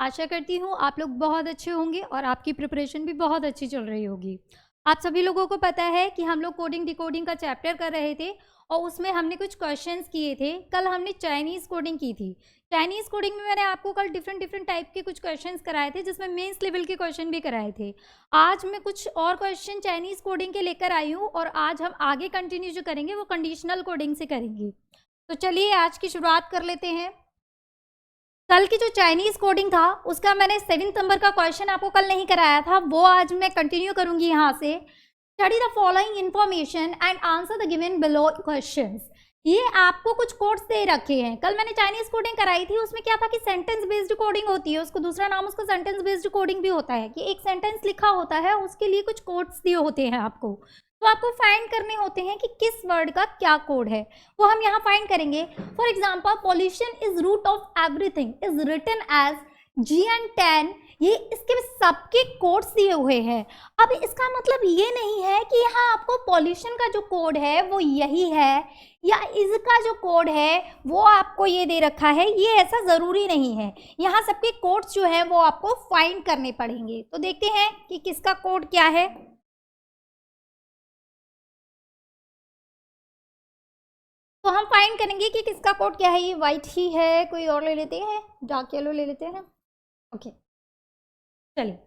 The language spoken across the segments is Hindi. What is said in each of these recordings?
आशा करती हूँ आप लोग बहुत अच्छे होंगे और आपकी प्रिपरेशन भी बहुत अच्छी चल रही होगी। आप सभी लोगों को पता है कि हम लोग कोडिंग डिकोडिंग का चैप्टर कर रहे थे और उसमें हमने कुछ क्वेश्चंस किए थे। कल हमने चाइनीज़ कोडिंग की थी। चाइनीज़ कोडिंग में मैंने आपको कल डिफरेंट टाइप के कुछ क्वेश्चंस कराए थे, जिसमें मेंस लेवल के क्वेश्चन भी कराए थे। आज मैं कुछ और क्वेश्चन चाइनीज़ कोडिंग के लेकर आई हूँ और आज हम आगे कंटिन्यू जो करेंगे वो कंडीशनल कोडिंग से करेंगे। तो चलिए आज की शुरुआत कर लेते हैं। कल की जो चाइनीज़ कोडिंग था उसका मैंने 7th नंबर का क्वेश्चन आपको कल नहीं कराया था, वो आज मैं कंटिन्यू करूंगी यहाँ से। Study the following information and answer the given below questions. ये आपको कुछ कोड्स दे रखे हैं। कल मैंने चाइनीज़ कोडिंग कराई थी, उसमें क्या था कि सेंटेंस बेस्ड कोडिंग होती है, उसको दूसरा नाम उसका सेंटेंस बेस्ड कोडिंग भी होता है कि एक सेंटेंस लिखा होता है, उसके लिए कुछ कोड्स दिए होते हैं आपको, तो आपको फाइंड करने होते हैं कि किस वर्ड का क्या कोड है, वो हम यहाँ फाइंड करेंगे। For example, pollution is root of everything is written as GN10। ये इसके सबके कोड्स दिए हुए हैं। अब इसका मतलब ये नहीं है कि यहाँ आपको पॉल्यूशन का जो कोड है वो यही है या इसका जो कोड है वो आपको ये दे रखा है, ये ऐसा ज़रूरी नहीं है। यहाँ सबके कोड्स जो है वो आपको फाइंड करने पड़ेंगे। तो देखते हैं कि किसका कोड क्या है। तो हम फाइंड करेंगे कि किसका कोड क्या है। ये वाइट ही है, कोई और ले लेते हैं, डार्क येलो ले लेते हैं। ओके, चलिए।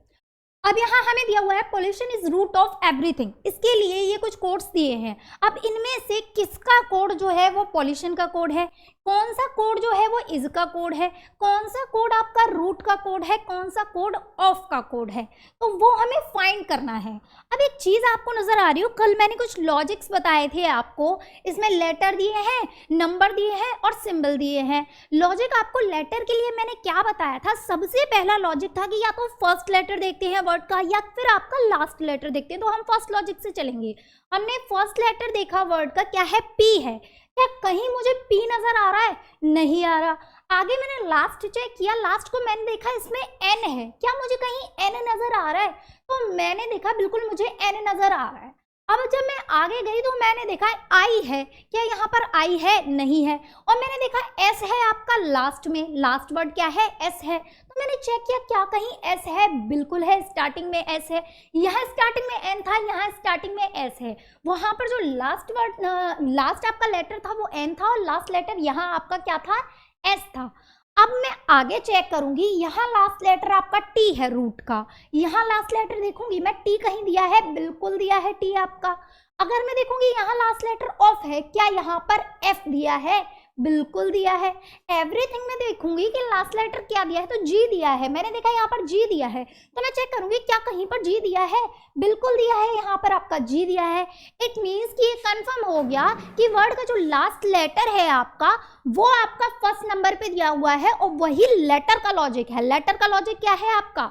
अब यहाँ हमें दिया हुआ है pollution is root of everything, इसके लिए ये कुछ कोड्स दिए हैं। अब इनमें से किसका कोड जो है वो पॉल्यूशन का कोड है, कौन सा कोड जो है वो इज का कोड है, कौन सा कोड आपका रूट का कोड है, कौन सा कोड ऑफ का कोड है, तो वो हमें फाइंड करना है। अब एक चीज़ आपको नजर आ रही हो, कल मैंने कुछ लॉजिक्स बताए थे आपको, इसमें लेटर दिए हैं, नंबर दिए हैं और सिंबल दिए हैं। लॉजिक आपको लेटर के लिए मैंने क्या बताया था, सबसे पहला लॉजिक था कि या तो फर्स्ट लेटर देखते हैं वर्ड का या फिर आपका लास्ट लेटर देखते हैं। तो हम फर्स्ट लॉजिक से चलेंगे। हमने फर्स्ट लेटर देखा वर्ड का, क्या है, पी है। क्या कहीं मुझे पी नजर आ रहा है? नहीं आ रहा। आगे मैंने लास्ट चेक किया, लास्ट को मैंने देखा इसमें एन है, क्या मुझे कहीं एन नजर आ रहा है? तो मैंने देखा बिल्कुल मुझे एन नजर आ रहा है। अब जब मैं आगे गई तो मैंने देखा आई है, क्या यहाँ पर आई है? नहीं है। और मैंने देखा एस है आपका लास्ट में, लास्ट वर्ड क्या है, एस है। तो मैंने चेक किया क्या कहीं एस है, बिल्कुल है, स्टार्टिंग में एस है। यहाँ स्टार्टिंग में एन था, यहाँ स्टार्टिंग में एस है। वहां पर जो लास्ट वर्ड लास्ट आपका लेटर था वो एन था और लास्ट लेटर यहाँ आपका क्या था, एस था। अब मैं आगे चेक करूंगी, यहाँ लास्ट लेटर आपका टी है रूट का, यहाँ लास्ट लेटर देखूंगी मैं, टी कहीं दिया है, बिल्कुल दिया है टी आपका। अगर मैं देखूंगी यहाँ लास्ट लेटर ऑफ है, क्या यहाँ पर एफ दिया है, बिल्कुल दिया है। एवरीथिंग में देखूंगी कि लास्ट लेटर क्या दिया है, तो जी दिया है, मैंने देखा यहाँ पर जी दिया है। तो मैं चेक करूंगी क्या कहीं पर जी दिया है, बिल्कुल दिया है, यहाँ पर आपका जी दिया है। इट मीन्स कि ये कंफर्म हो गया कि वर्ड का जो लास्ट लेटर है आपका वो आपका फर्स्ट नंबर पे दिया हुआ है और वही लेटर का लॉजिक है। लेटर का लॉजिक क्या है आपका,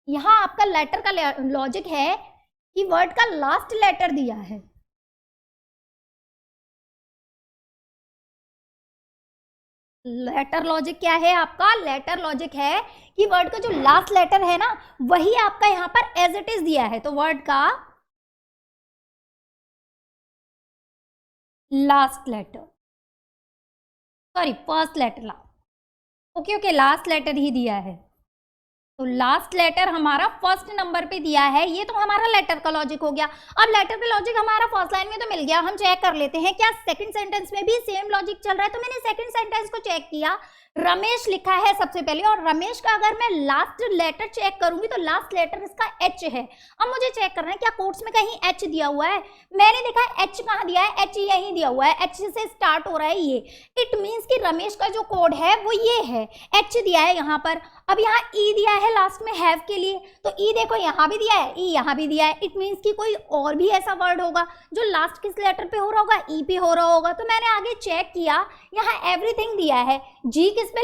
यहाँ आपका लेटर का लॉजिक है कि वर्ड का लास्ट लेटर दिया है। लेटर लॉजिक क्या है आपका, लेटर लॉजिक है कि वर्ड का जो लास्ट लेटर है ना वही आपका यहाँ पर एज इट इज दिया है। तो वर्ड का last letter, sorry first letter, okay last letter ही दिया है। तो लास्ट लेटर हमारा फर्स्ट नंबर पे दिया है, ये तो हमारा लेटर का लॉजिक हो गया। अब लेटर का लॉजिक हमारा फर्स्ट लाइन में तो मिल गया, हम चेक कर लेते हैं क्या सेकंड सेंटेंस में भी सेम लॉजिक चल रहा है। तो मैंने सेकंड सेंटेंस को चेक किया, रमेश लिखा है सबसे पहले, और रमेश का अगर मैं लास्ट लेटर चेक करूंगी तो लास्ट लेटर इसका एच है। अब मुझे चेक करना है क्या कोट्स में कहीं एच दिया हुआ है, मैंने देखा एच कहाँ दिया है, एच यहीं दिया हुआ है, एच से स्टार्ट हो रहा है ये। इट मीन्स कि रमेश का जो कोड है वो ये है, एच दिया है यहाँ पर। अब यहाँ ई दिया है लास्ट में हैव के लिए, तो ई देखो यहाँ भी दिया है, ई यहाँ भी दिया है। इट मीन्स कि कोई और भी ऐसा वर्ड होगा जो लास्ट किस लेटर पे हो रहा होगा, ई पे हो रहा होगा। तो मैंने आगे चेक किया, यहाँ एवरीथिंग दिया है, जी किस पे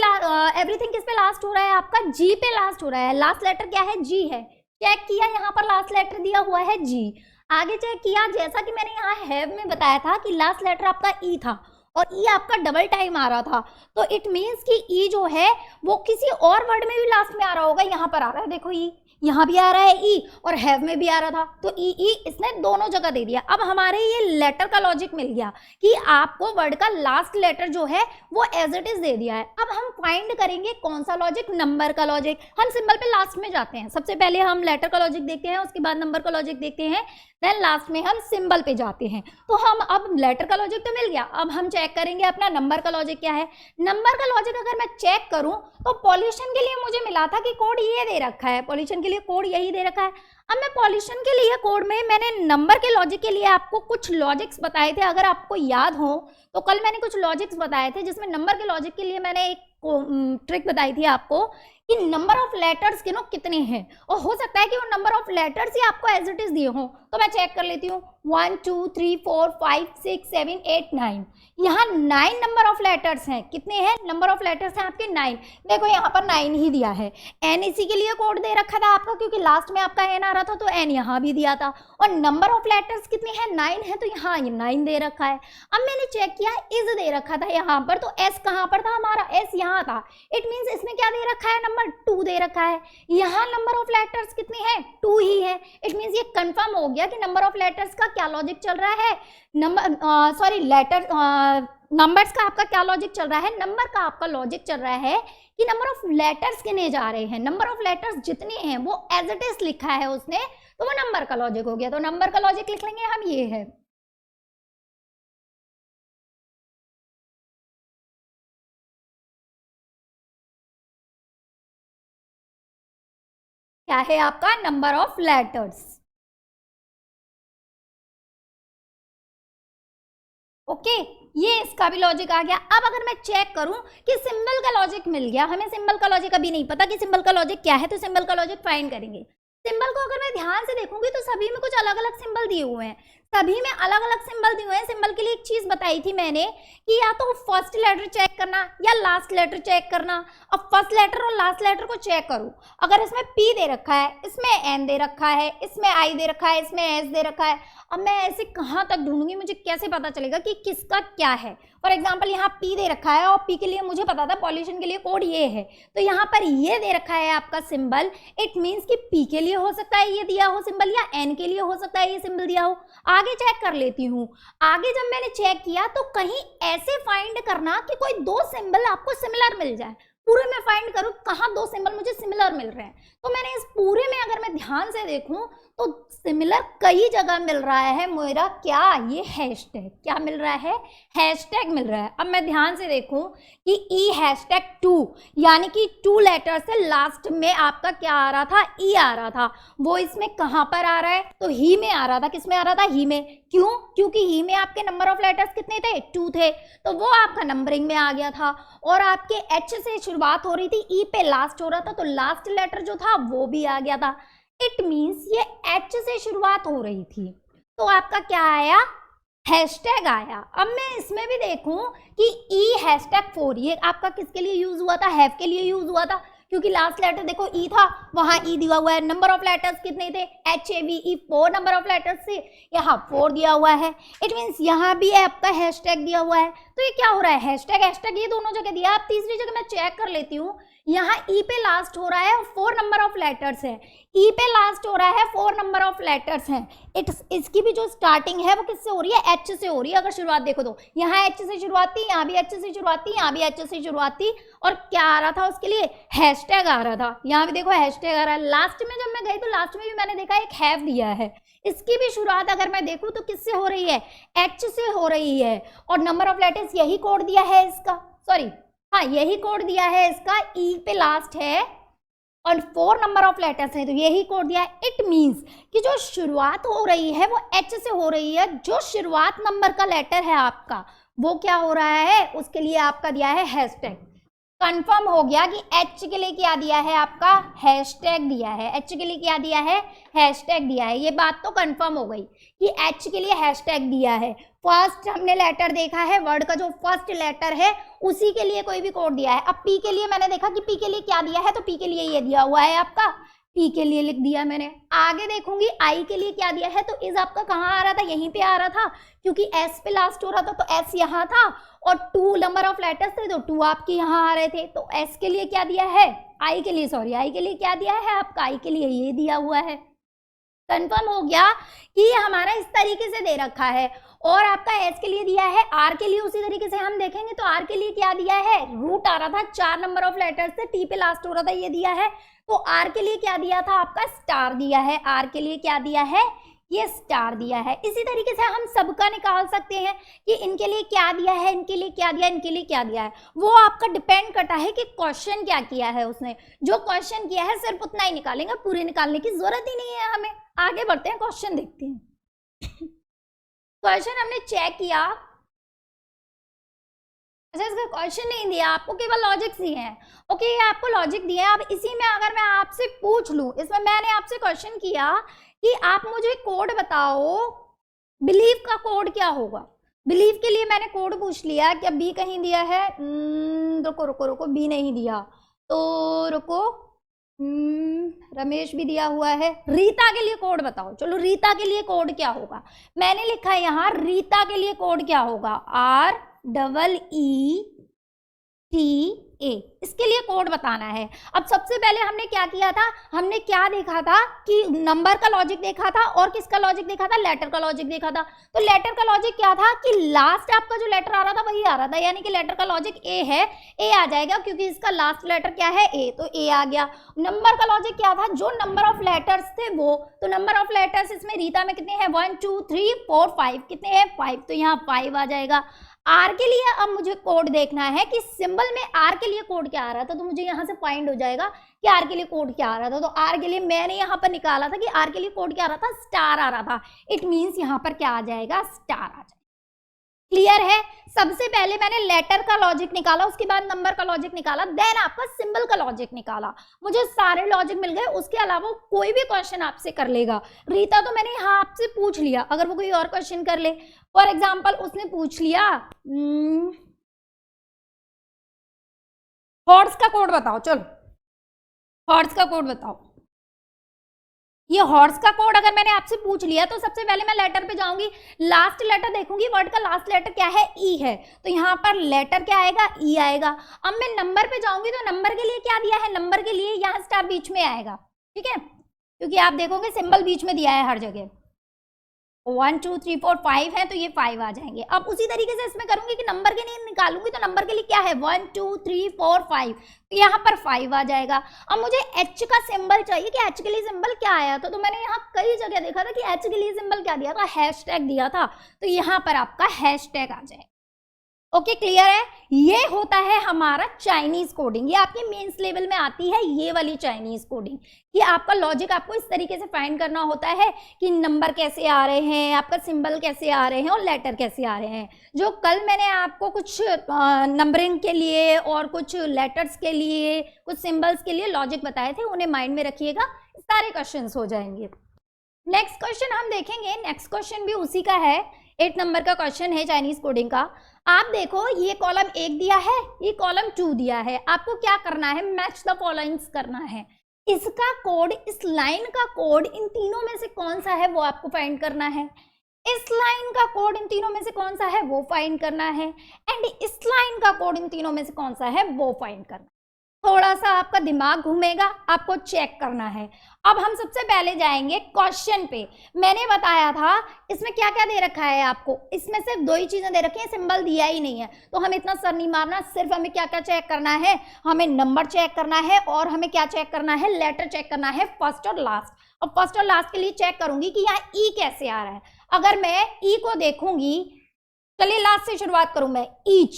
एवरीथिंग किस पे लास्ट हो रहा है आपका, जी पे लास्ट हो रहा है, लास्ट लेटर क्या है, जी है। चेक किया यहाँ पर लास्ट लेटर दिया हुआ है जी। आगे चेक किया, जैसा कि मैंने यहाँ हैव में बताया था कि लास्ट लेटर आपका ई था और ई आपका डबल टाइम आ रहा था, तो इट मीन्स कि ई जो है वो किसी और वर्ड में भी लास्ट में आ रहा होगा, यहाँ पर आ रहा है देखो ई, यहाँ भी आ रहा है ई और हैव में भी आ रहा था, तो ई ई इसने दोनों जगह दे दिया। अब हमारे ये लेटर का लॉजिक मिल गया कि आपको वर्ड का लास्ट लेटर जो है वो एज इट इज दे दिया है। अब हम फाइंड करेंगे कौन सा लॉजिक, नंबर का लॉजिक। हम सिंबल पे लास्ट में जाते हैं, सबसे पहले हम लेटर का लॉजिक देखते हैं, उसके बाद नंबर का लॉजिक देखते हैं, देन लास्ट में हम सिंबल पे जाते हैं। तो हम अब लेटर का लॉजिक तो मिल गया, अब हम चेक करेंगे अपना नंबर का लॉजिक क्या है। नंबर का लॉजिक अगर मैं चेक करूं तो पॉल्यूशन के लिए मुझे मिला था कि कोड ये दे रखा है, पॉल्यूशन के लिए कोड यही दे रखा है। अब मैं पॉल्यूशन के लिए कोड में मैंने नंबर के लॉजिक के लिए आपको कुछ लॉजिक्स बताए थे, अगर आपको याद हो तो कल मैंने कुछ लॉजिक्स बताए थे जिसमें नंबर के लॉजिक के लिए मैंने एक ट्रिक बताई थी आपको कि नंबर ऑफ लेटर्स के नो कितने हैं, और हो सकता है कि वो नंबर ऑफ लेटर्स ही आपको एज इट इज दिए हों। तो मैं चेक कर लेती हूँ, 1 2 3 4 5 6 7 8 9, यहाँ 9 नंबर ऑफ लेटर्स हैं। कितने हैं नंबर ऑफ लेटर्स हैं आपके? 9। देखो यहाँ पर 9 ही दिया है। एन इसी के लिए कोड दे रखा था आपका, क्योंकि लास्ट में आपका एन आ रहा था तो एन यहाँ भी दिया था। और नंबर ऑफ लेटर्स कितने हैं? 9 है, तो यहाँ ये 9 दे रखा है। अब मैंने चेक किया, इज दे रखा था यहाँ पर, तो एस कहाँ पर था हमारा? एस यहाँ था। इट मीन्स इसमें क्या दे रखा है? नंबर 2 दे रखा है। यहाँ नंबर ऑफ लेटर्स कितने हैं? 2 ही है। इट मीन्स ये कंफर्म हो गया कि नंबर ऑफ लेटर्स का क्या लॉजिक चल रहा है, नंबर्स का आपका क्या लॉजिक चल रहा है? नंबर का आपका लॉजिक चल रहा है कि नंबर ऑफ लेटर्स कितने जा रहे हैं, नंबर ऑफ लेटर्स जितने हैं वो एज इट इज लिखा है उसने, तो वो नंबर का लॉजिक हो गया। तो नंबर का लॉजिक लिख लेंगे हम, ये है। क्या है आपका? Number of letters. ओके, ये इसका भी लॉजिक आ गया। अब अगर मैं चेक करूं कि सिंबल का लॉजिक मिल गया, हमें सिंबल का लॉजिक अभी नहीं पता कि सिंबल का लॉजिक क्या है, तो सिंबल का लॉजिक फाइंड करेंगे। सिंबल को अगर मैं ध्यान से देखूंगी तो सभी में कुछ अलग अलग सिंबल दिए हुए हैं, सभी में अलग अलग सिंबल दिए हुए हैं। सिंबल के लिए एक चीज बताई थी मैंने कि या तो फर्स्ट लेटर चेक करना या लास्ट लेटर चेक करना। अब फर्स्ट लेटर और लास्ट लेटर को चेक करूं, अगर इसमें पी दे रखा है, इसमें एन दे रखा है, इसमें आई दे रखा है, इसमें एस दे रखा है, अब मैं ऐसे कहाँ तक ढूंढूंगी? मुझे कैसे पता चलेगा कि किसका क्या है? फॉर एग्जाम्पल यहाँ पी दे रखा है और पी के लिए मुझे पता था पॉल्यूशन के लिए कोड ये है, तो यहाँ पर ये दे रखा है आपका सिंबल। इट मीन्स कि पी के लिए हो सकता है ये दिया हो सिंबल, या एन के लिए हो सकता है ये सिंबल दिया हो। आगे चेक कर लेती हूँ। आगे जब मैंने चेक किया तो कहीं ऐसे फाइंड करना कि कोई 2 सिंबल आपको सिमिलर मिल जाए। पूरे में फाइंड करूँ कहाँ 2 सिंबल मुझे सिमिलर मिल रहे हैं, तो मैंने इस पूरे में अगर मैं ध्यान से देखूं तो सिमिलर कई जगह मिल रहा है मेरा क्या? ये हैशटैग। क्या मिल रहा है? हैशटैग मिल रहा है। अब मैं ध्यान से देखूं कि ई हैशटैग 2, यानी कि 2 लेटर से लास्ट में आपका क्या आ रहा था? ई आ रहा था। वो इसमें कहाँ पर आ रहा है? तो ही में आ रहा था। किस में आ रहा था? ही में। क्यों? क्योंकि ही में आपके नंबर ऑफ लेटर्स कितने थे? 2 थे, तो वो आपका नंबरिंग में आ गया था। और आपके एच से शुरुआत हो रही थी, ई पे लास्ट हो रहा था, तो लास्ट लेटर जो था वो भी आ गया था। इट मीन्स ये एच से शुरुआत हो रही थी, तो आपका क्या आया? हैशटैग आया। अब मैं इसमें भी देखूं कि ई हैशटैग 4, ये आपका किसके लिए यूज हुआ था? हैव के लिए यूज हुआ था, क्योंकि लास्ट लेटर देखो ई था, वहां ई दिया हुआ है। नंबर ऑफ लेटर्स कितने थे? HAVE 4 नंबर ऑफ लेटर्स से, यहाँ 4 दिया हुआ है। इट मीन्स यहाँ भी आपका हैशटैग दिया हुआ है। तो ये क्या हो रहा है? हैशटैग हैशटैग ये दोनों जगह दिया। अब तीसरी जगह मैं चेक कर लेती हूँ, यहाँ ई पे लास्ट हो रहा है और 4 नंबर ऑफ लेटर्स है। ई पे लास्ट हो रहा है, 4 नंबर ऑफ लेटर्स हैं। इसकी भी जो स्टार्टिंग है वो किससे हो रही है? एच से हो रही है। अगर शुरुआत देखो तो यहाँ एच से शुरुआत थी, यहाँ भी एच से शुरुआत थी, यहाँ भी एच से शुरुआत थी, और क्या आ रहा था उसके लिए? हैशटैग आ रहा था। यहाँ भी देखो हैशटैग आ रहा है। लास्ट में जब मैं गई तो लास्ट में भी मैंने देखा एक हैव दिया है। इसकी भी शुरुआत अगर मैं देखूँ तो किससे हो रही है? एच से हो रही है, और नंबर ऑफ लेटर्स यही कोड दिया है इसका, सॉरी हाँ यही कोड दिया है इसका, ई पे लास्ट है और 4 नंबर ऑफ लेटर्स हैं, तो यही कोड दिया है। इट मीन्स कि जो शुरुआत हो रही है वो एच से हो रही है। जो शुरुआत नंबर का लेटर है आपका वो क्या हो रहा है? उसके लिए आपका दिया है हैशटैग। कंफर्म हो गया कि एच के लिए क्या दिया है? आपका हैशटैग दिया है। एच के लिए क्या दिया है? हैशटैग दिया है। ये बात तो कंफर्म हो गई कि एच के लिए हैशटैग दिया है। फर्स्ट हमने लेटर देखा है, वर्ड का जो फर्स्ट लेटर है उसी के लिए कोई भी कोड दिया है। अब पी के लिए मैंने देखा कि पी के लिए क्या दिया है, तो पी के लिए ये दिया हुआ है आपका, पी के लिए लिख दिया मैंने। आगे देखूंगी आई के लिए क्या दिया है, तो इज आपका कहाँ आ रहा था? यहीं पे आ रहा था, क्योंकि एस पे लास्ट हो रहा था, तो एस यहाँ था और 2 नंबर ऑफ लेटर्स थे तो 2 आपके यहाँ आ रहे थे। तो एस के लिए क्या दिया है, आई के लिए, सॉरी आई के लिए क्या दिया है आपका, आई के लिए ये दिया हुआ है। कंफर्म हो गया कि ये हमारा इस तरीके से दे रखा है। और आपका एस के लिए दिया है, आर के लिए उसी तरीके से हम देखेंगे तो आर के लिए क्या दिया है, रूट आ रहा था, 4 नंबर ऑफ लेटर्स से, टी पे लास्ट हो रहा था, ये दिया है। तो आर के लिए क्या दिया था आपका, स्टार दिया है। आर के लिए क्या दिया है, ये स्टार दिया है। इसी तरीके से हम सबका निकाल सकते हैं कि इनके लिए क्या दिया है, इनके लिए क्या दिया, इनके लिए क्या दिया है। वो आपका डिपेंड करता है कि क्वेश्चन क्या किया है उसने। जो क्वेश्चन किया है सिर्फ उतना ही निकालेंगे, पूरे निकालने की जरूरत ही नहीं है हमें। आगे बढ़ते हैं, क्वेश्चन देखते हैं। क्वेश्चन हमने चेक किया, अच्छा इसका क्वेश्चन नहीं दिया आपको, केवल लॉजिक दिए हैं। ओके, ये आपको लॉजिक दिए हैं। अब इसी में अगर मैं आपसे पूछ लूं, इसमें मैंने आपसे क्वेश्चन किया कि आप मुझे कोड बताओ, बिलीव का कोड क्या होगा। बिलीव के लिए मैंने कोड पूछ लिया, क्या बी कहीं दिया है, रुको रुको रुको, बी नहीं दिया तो रुको, रमेश भी दिया हुआ है। रीता के लिए कोड बताओ, चलो रीता के लिए कोड क्या होगा, मैंने लिखा है यहाँ रीता के लिए कोड क्या होगा, REETA, इसके लिए कोड बताना है। अब सबसे पहले हमने क्या किया था, हमने क्या देखा था कि नंबर का लॉजिक देखा था और किसका लॉजिक देखा था, लेटर का लॉजिक देखा था। तो लेटर का लॉजिक क्या था कि लास्ट आपका जो लेटर आ रहा था वही आ रहा था, यानी कि लेटर का लॉजिक ए है, ए आ जाएगा क्योंकि इसका लास्ट लेटर क्या है, ए, तो ए आ गया। नंबर का लॉजिक क्या था, जो नंबर ऑफ लेटर्स थे वो, तो नंबर ऑफ लेटर्स इसमें रीता में कितने हैं, 1 2 3 4 5, कितने हैं 5, तो यहाँ 5 आ जाएगा। आर के लिए अब मुझे कोड देखना है कि सिंबल में आर के लिए कोड क्या आ रहा था, तो मुझे यहाँ से फाइंड हो जाएगा कि आर के लिए कोड क्या आ रहा था। तो आर के लिए मैंने यहाँ पर निकाला था कि आर के लिए कोड क्या आ रहा था, स्टार आ रहा था। इट मीन्स यहाँ पर क्या आ जाएगा, स्टार आ जाएगा। क्लियर है। सबसे पहले मैंने लेटर का लॉजिक निकाला, उसके बाद नंबर का लॉजिक निकाला, देन आपका सिंबल का लॉजिक निकाला। मुझे सारे लॉजिक मिल गए, उसके अलावा कोई भी क्वेश्चन आपसे कर लेगा। रीता तो मैंने यहाँ आपसे पूछ लिया, अगर वो कोई और क्वेश्चन कर ले, फॉर एग्जाम्पल उसने पूछ लिया हॉर्स का कोड बताओ, चलो हॉर्स का कोड बताओ। ये हॉर्स का कोड अगर मैंने आपसे पूछ लिया तो सबसे पहले मैं लेटर पे जाऊंगी, लास्ट लेटर देखूंगी, वर्ड का लास्ट लेटर क्या है, ई है, तो यहाँ पर लेटर क्या आएगा, ई आएगा। अब मैं नंबर पे जाऊंगी तो नंबर के लिए क्या दिया है, नंबर के लिए यहाँ स्टार बीच में आएगा, ठीक है, क्योंकि आप देखोगे सिंबल बीच में दिया है हर जगह। 1 2 3 4 5 है तो ये 5 आ जाएंगे। अब उसी तरीके से इसमें करूंगी कि नंबर के लिए निकालूंगी तो नंबर के लिए क्या है, 1 2 3 4 5, तो यहाँ पर 5 आ जाएगा। अब मुझे एच का सिंबल चाहिए कि एच के लिए सिंबल क्या आया था, तो मैंने यहाँ कई जगह देखा था कि एच के लिए सिंबल क्या दिया था, हैशटैग दिया था, तो यहाँ पर आपका हैशटैग आ जाएगा। ओके, क्लियर है। ये होता है हमारा चाइनीज कोडिंग, ये आपके मेंस लेवल में आती है ये वाली चाइनीज कोडिंग, कि आपका लॉजिक आपको इस तरीके से फाइंड करना होता है कि नंबर कैसे आ रहे हैं, आपका सिंबल कैसे आ रहे हैं और लेटर कैसे आ रहे हैं। जो कल मैंने आपको कुछ नंबरिंग के लिए और कुछ लेटर्स के लिए, कुछ सिंबल्स के लिए लॉजिक बताए थे, उन्हें माइंड में रखिएगा, सारे क्वेश्चन हो जाएंगे। नेक्स्ट क्वेश्चन हम देखेंगे, नेक्स्ट क्वेश्चन भी उसी का है, 8 नंबर का क्वेश्चन है चाइनीज कोडिंग का। आप देखो ये कॉलम 1 दिया है, ये कॉलम 2 दिया है, आपको क्या करना है, मैच द फॉलोइंग्स करना है। इसका कोड, इस लाइन का कोड इन तीनों में से कौन सा है वो आपको फाइंड करना है, इस लाइन का कोड इन तीनों में से कौन सा है वो फाइंड करना है, एंड इस लाइन का कोड इन तीनों में से कौन सा है वो फाइंड करना है। थोड़ा सा आपका दिमाग घूमेगा, आपको चेक करना है। अब हम सबसे पहले जाएंगे क्वेश्चन पे। मैंने बताया था इसमें क्या क्या दे रखा है आपको, इसमें सिर्फ 2 ही चीजें दे रखी है, सिंबल दिया ही नहीं है, तो हमें इतना सर नहीं मारना, सिर्फ हमें क्या क्या चेक करना है, हमें नंबर चेक करना है और हमें क्या चेक करना है, लेटर चेक करना है, फर्स्ट और लास्ट। और फर्स्ट और लास्ट के लिए चेक करूंगी कि यहाँ ई कैसे आ रहा है। अगर मैं ई को देखूंगी, चलिए लास्ट से शुरुआत करूं मैं, ईच,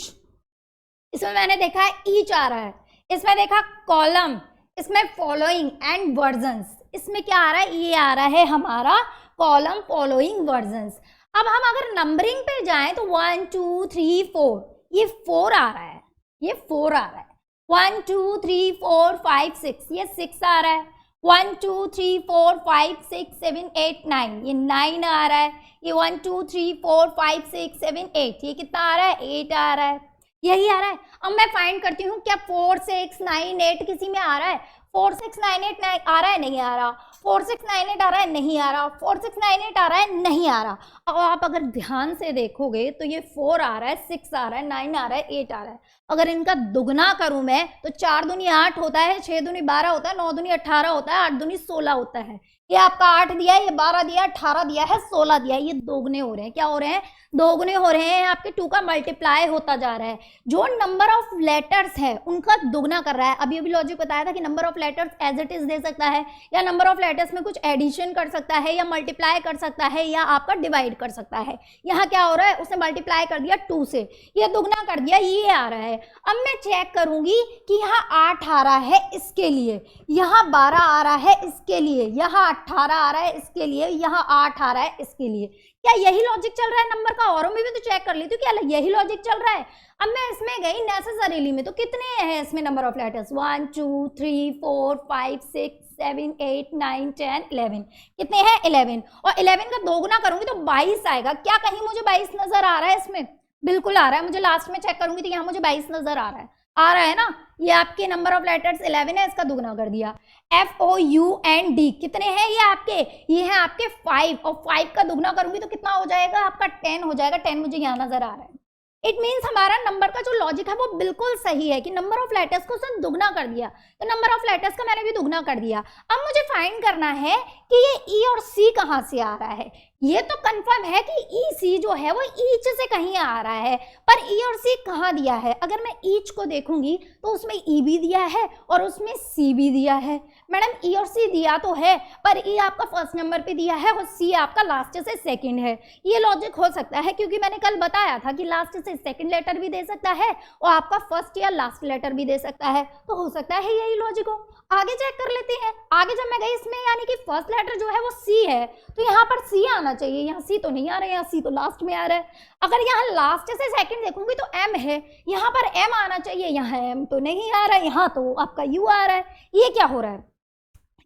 इसमें मैंने देखा है ईच आ रहा है, इसमें देखा कॉलम, इसमें फॉलोइंग एंड वर्जन्स, इसमें क्या आ रहा है, ये आ रहा है हमारा कॉलम फॉलोइंग वर्जन्स। अब हम अगर नंबरिंग पे जाएं तो 1 2 3 4, ये 4 आ रहा है, ये 4 आ रहा है, 1 2 3 4 5 6, ये 6 आ रहा है, 1 2 3 4 5 6 7 8 9, ये 9 आ रहा है, ये 1 2 3 4 5 6 7 8, ये कितना आ रहा है, 8 आ रहा है, यही आ रहा है। अब मैं फाइंड करती हूँ क्या 4 6 9 8 किसी में आ रहा है, 4 6 9 8 9 आ रहा है, नहीं आ रहा, 4698 आ रहा है, नहीं आ रहा। 4698 आ रहा है, नहीं आ रहा। अब आप अगर ध्यान से देखोगे तो ये 4 आ रहा है, 6 आ रहा है, 9 आ रहा है, 8 आ रहा है। अगर इनका दुगना करूं मैं तो 4 दूनी 8 होता है, 6 दूनी 12 होता है, 9 दूनी 18 होता है, 8 दूनी 16 होता है। ये आपका 8 दिया है, ये 12 दिया है, 18 दिया है, 16 दिया है। ये दोगुने हो रहे हैं। क्या हो रहे हैं? दोगुने हो रहे हैं। आपके 2 का मल्टीप्लाई होता जा रहा है। जो नंबर ऑफ लेटर्स है उनका दुगना कर रहा है। अभी अभी लॉजिक बताया था कि number of letters as it is दे सकता है, या नंबर ऑफ लेटर्स में कुछ एडिशन कर सकता है, या मल्टीप्लाई कर सकता है, या आपका डिवाइड कर सकता है। यहाँ क्या हो रहा है? उसने मल्टीप्लाई कर दिया 2 से, ये दुगना कर दिया, ये आ रहा है। अब मैं चेक करूंगी कि यहाँ 8 आ रहा है इसके लिए, यहाँ 12 आ रहा है इसके लिए, यहाँ 18 आ रहा है इसके लिए, यहाँ 8 आ रहा है इसके लिए। क्या यही लॉजिक चल रहा है नंबर का? औरों में भी तो चेक कर लेती हूँ, क्या यही लॉजिक चल रहा है? अब मैं इसमें गई नेसेसरीली में, तो कितने हैं इसमें नंबर ऑफ लेटर्स? 1 2 3 4 5 6 7 8 9 10 11। कितने हैं? 11। और 11 का दोगुना करूंगी तो 22 आएगा। क्या कहीं मुझे 22 नजर आ रहा है इसमें? बिल्कुल आ रहा है। मुझे लास्ट में चेक करूंगी तो यहाँ मुझे 22 नजर आ रहा है। आ रहा है ना? ये आपके नंबर ऑफ लेटर्स 11 है, इसका दुगना कर दिया। FOUND कितने हैं ये आपके? ये हैं आपके 5, और 5 का दुगना करूंगी तो कितना हो जाएगा? आपका 10 हो जाएगा। 10 मुझे यहाँ नजर आ रहा है। इट मीन्स हमारा नंबर का जो लॉजिक है वो बिल्कुल सही है कि नंबर ऑफ लेटर्स को उसने दुगना कर दिया, तो नंबर ऑफ लेटर्स का मैंने भी दुगना कर दिया। अब मुझे फाइंड करना है कि ये ई और सी कहाँ से आ रहा है। ये तो कंफर्म है कि ई सी जो है वो ईच से कहीं आ रहा है, पर ई और सी कहाँ दिया है? अगर मैं ईच को देखूंगी तो उसमें ई भी दिया है और उसमें सी भी दिया है। मैडम ई और सी दिया तो है, पर ई आपका फर्स्ट नंबर पे दिया है और सी आपका लास्ट से सेकंड है। ये लॉजिक हो सकता है क्योंकि मैंने कल बताया था कि लास्ट से सेकंड लेटर भी दे सकता है और आपका फर्स्ट या लास्ट लेटर भी दे सकता है, तो हो सकता है यही लॉजिक हो। आगे चेक कर लेते हैं। आगे जब मैं गई इसमें, यानी कि फर्स्ट लेटर जो है वो सी है, तो यहाँ पर सी आना चाहिए। यहाँ सी तो नहीं आ रहा है, यहाँ सी तो लास्ट में आ रहा है। अगर यहाँ लास्ट से सेकंड देखूंगी तो एम है, यहाँ पर एम आना चाहिए, यहाँ एम तो नहीं आ रहा है, यहाँ तो आपका यू आ रहा है। ये क्या हो रहा है?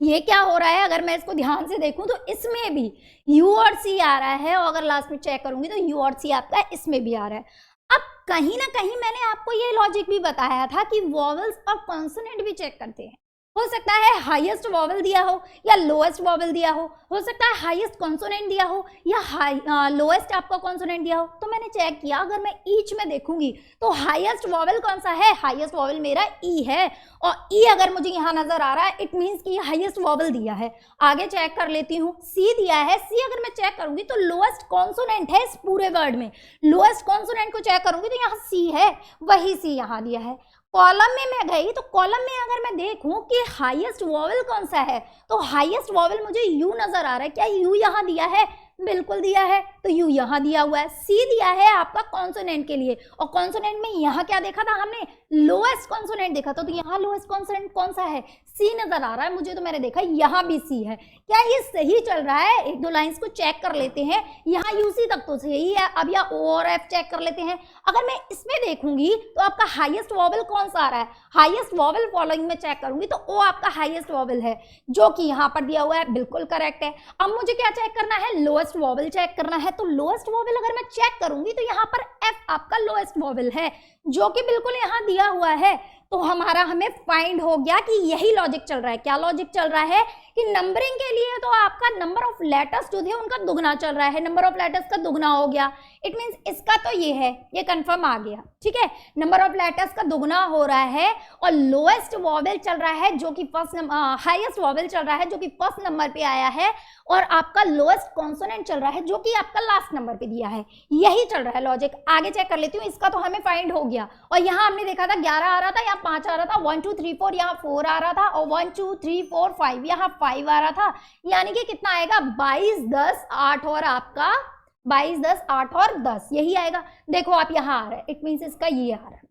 ये क्या हो रहा है? अगर मैं इसको ध्यान से देखूं तो इसमें भी यू और सी आ रहा है, और अगर लास्ट में चेक करूंगी तो यू और सी आपका इसमें भी आ रहा है। अब कहीं ना कहीं मैंने आपको ये लॉजिक भी बताया था कि वॉवल्स और कॉन्सोनेंट भी चेक करते हैं। हो सकता है हाईएस्ट वॉवल दिया हो या लोएस्ट वॉवल दिया हो सकता है हाईएस्ट कॉन्सोनेंट दिया हो या लोएस्ट आपका कॉन्सोनेंट दिया हो। तो मैंने चेक किया, अगर मैं ईच में देखूंगी तो हाईएस्ट वॉवल कौन सा है? हाईएस्ट वॉवल मेरा ई है, और ई अगर मुझे यहाँ नजर आ रहा है इट मीन्स कि हाईएस्ट वॉवल दिया है। आगे चेक कर लेती हूँ, सी दिया है। सी अगर मैं चेक करूंगी तो लोएस्ट कॉन्सोनेंट है इस पूरे वर्ड में। लोएस्ट कॉन्सोनेंट को चेक करूंगी तो यहाँ सी है, वही सी यहाँ दिया है। कॉलम में मैं गई तो कॉलम में अगर मैं देखूं कि हाईएस्ट वॉवल कौन सा है, तो हाईएस्ट वॉवल मुझे यू नजर आ रहा है। क्या यू यहाँ दिया है? बिल्कुल दिया है, तो यू यहाँ दिया हुआ है। सी दिया है आपका कॉन्सोनेंट के लिए, और कॉन्सोनेंट में यहाँ क्या देखा था हमने? लोएस्ट कॉन्सोनेंट देखा था, तो यहाँ लोएस्ट कॉन्सोनेंट कौन सा है? सी नजर आ रहा है मुझे, तो मैंने देखा यहाँ भी सी है। क्या ये सही चल रहा है? एक दो लाइंस को चेक कर लेते हैं। यहाँ यूसी तक तो सही है। अब यहाँ ओ और एफ चेक कर लेते हैं। अगर मैं इसमें देखूंगी तो आपका हाईएस्ट वॉवल कौन सा आ रहा है? हाईएस्ट वॉवल फॉलोइंग में चेक करूंगी तो ओ आपका हाईएस्ट वॉवल है, जो कि यहाँ पर दिया हुआ है, बिल्कुल करेक्ट है। अब मुझे क्या चेक करना है? लोएस्ट वॉवल चेक करना है। तो लोएस्ट वॉवल अगर मैं चेक करूंगी तो यहाँ पर एफ आपका लोएस्ट वॉवल है, जो कि बिल्कुल यहाँ दिया हुआ है। तो हमें फाइंड हो गया कि यही लॉजिक चल रहा है। क्या लॉजिक चल रहा है? कि नंबरिंग के लिए तो आपका नंबर ऑफ लेटर्स जो थे उनका दुगना चल रहा है, नंबर ऑफ लेटर्स का दुगना हो गया। इट मींस इसका तो ये है, ये कंफर्म आ गया। ठीक है, नंबर ऑफ लेटर्स का दुगना हो रहा है, और लोएस्ट वॉवेल चल रहा है जो कि हाईएस्ट वॉवेल चल रहा है जो कि फर्स्ट नंबर पे आया है, और आपका लोएस्ट कॉन्सोनेंट चल रहा है जो कि आपका लास्ट नंबर पे दिया है। यही चल रहा है लॉजिक। आगे चेक कर लेती हूँ। इसका तो हमें फाइंड हो गया, और यहाँ हमने देखा था 11 आ रहा था, यहाँ 5 आ रहा था, 1 2 3 4 यहाँ 4 आ रहा था, और 1 2 3 4 5 यहाँ 5 आ रहा था। यानी कि कितना आएगा? 22 10 8 और आपका 22 10 8 और 10 यही आएगा। देखो आप यहाँ आ रहा है, इट मीन्स इसका ये आ रहा है,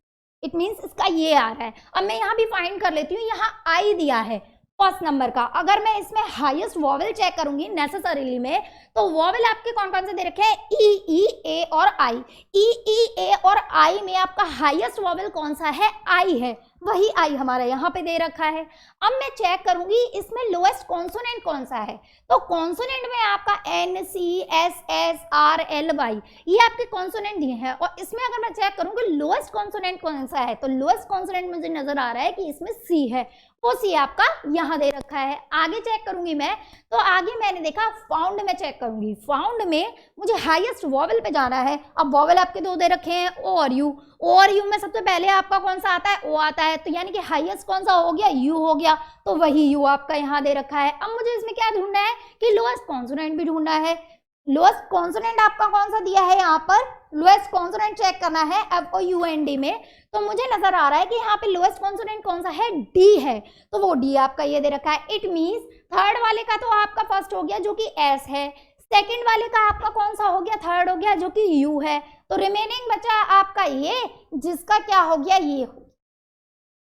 इट मीन्स इसका ये आ रहा है। अब मैं यहाँ भी फाइंड कर लेती हूँ। यहाँ आई दिया है फर्स्ट नंबर का। अगर मैं इसमें हाईएस्ट वॉवेल चेक करूंगी नेसेसरीली में, तो वॉवेल आपके कौन कौन से दे रखे हैं? ई ई ए और आई। ई ई ए और आई में आपका हाईएस्ट वॉवेल कौन सा है? आई है। वही आई हमारा यहाँ पे दे रखा है। अब मैं चेक करूंगी इसमें लोएस्ट कॉन्सोनेंट कौन सा है, तो कॉन्सोनेंट में आपका N, C, S, S, R, L, Y, ये आपके कॉन्सोनेंट दिए हैं। और इसमें अगर मैं चेक करूंगी लोएस्ट कॉन्सोनेंट कौन सा है, तो लोएस्ट कॉन्सोनेंट मुझे नजर आ रहा है कि इसमें सी है, वो सी आपका यहाँ दे रखा है। आगे चेक करूंगी मैं, तो आगे मैंने देखा फाउंड में चेक करूंगी, फाउंड में मुझे हाईएस्ट वॉवेल पे जाना है। अब वॉवेल आपके दो दे रखे हैं, ओ और यू। ओ और यू में सबसे पहले आपका कौन सा आता है, ओ आता है, तो यानी कि हाईएस्ट कौन सा हो गया, यू हो गया, तो वही यू आपका यहाँ दे रखा है। अब मुझे इसमें क्या ढूंढना है कि लोएस्ट कॉन्सोनेंट भी ढूंढना है। लोएस्ट कॉन्सोनेंट आपका कौन सा दिया है, यहाँ पर लोएस्ट कॉन्सोनेंट चेक करना है FOUND में, तो मुझे नजर आ रहा है कि यहाँ पे लोएस्ट कॉन्सोनेंट कौन सा है, डी है, तो वो डी आपका ये दे रखा है। इट मींस थर्ड वाले का तो आपका फर्स्ट हो गया जो कि एस है, सेकंड वाले का आपका कौन सा हो गया, थर्ड हो गया जो कि यू है, तो रिमेनिंग बचा आपका ये जिसका क्या हो गया, ये।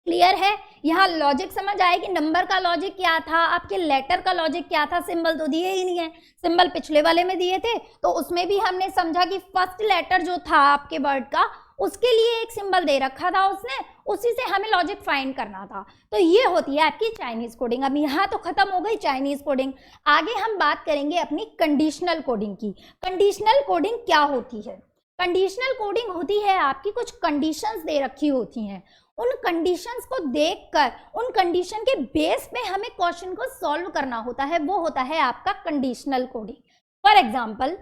क्लियर है, यहाँ लॉजिक समझ आए कि नंबर का लॉजिक क्या था, आपके लेटर का लॉजिक क्या था। सिंबल तो दिए ही नहीं है, सिंबल पिछले वाले में दिए थे, तो उसमें भी हमने समझा कि फर्स्ट लेटर जो था आपके वर्ड का उसके लिए एक सिंबल दे रखा था उसने, उसी से हमें लॉजिक फाइंड करना था। तो ये होती है आपकी चाइनीज कोडिंग। अब यहाँ तो खत्म हो गई चाइनीज कोडिंग, आगे हम बात करेंगे अपनी कंडीशनल कोडिंग की। कंडीशनल कोडिंग क्या होती है, कंडीशनल कोडिंग होती है आपकी कुछ कंडीशंस दे रखी होती हैं, उन कंडीशंस को देखकर उन कंडीशन के बेस पे हमें क्वेश्चन को सॉल्व करना होता है, वो होता है आपका कंडीशनल कोडिंग। फॉर एग्जांपल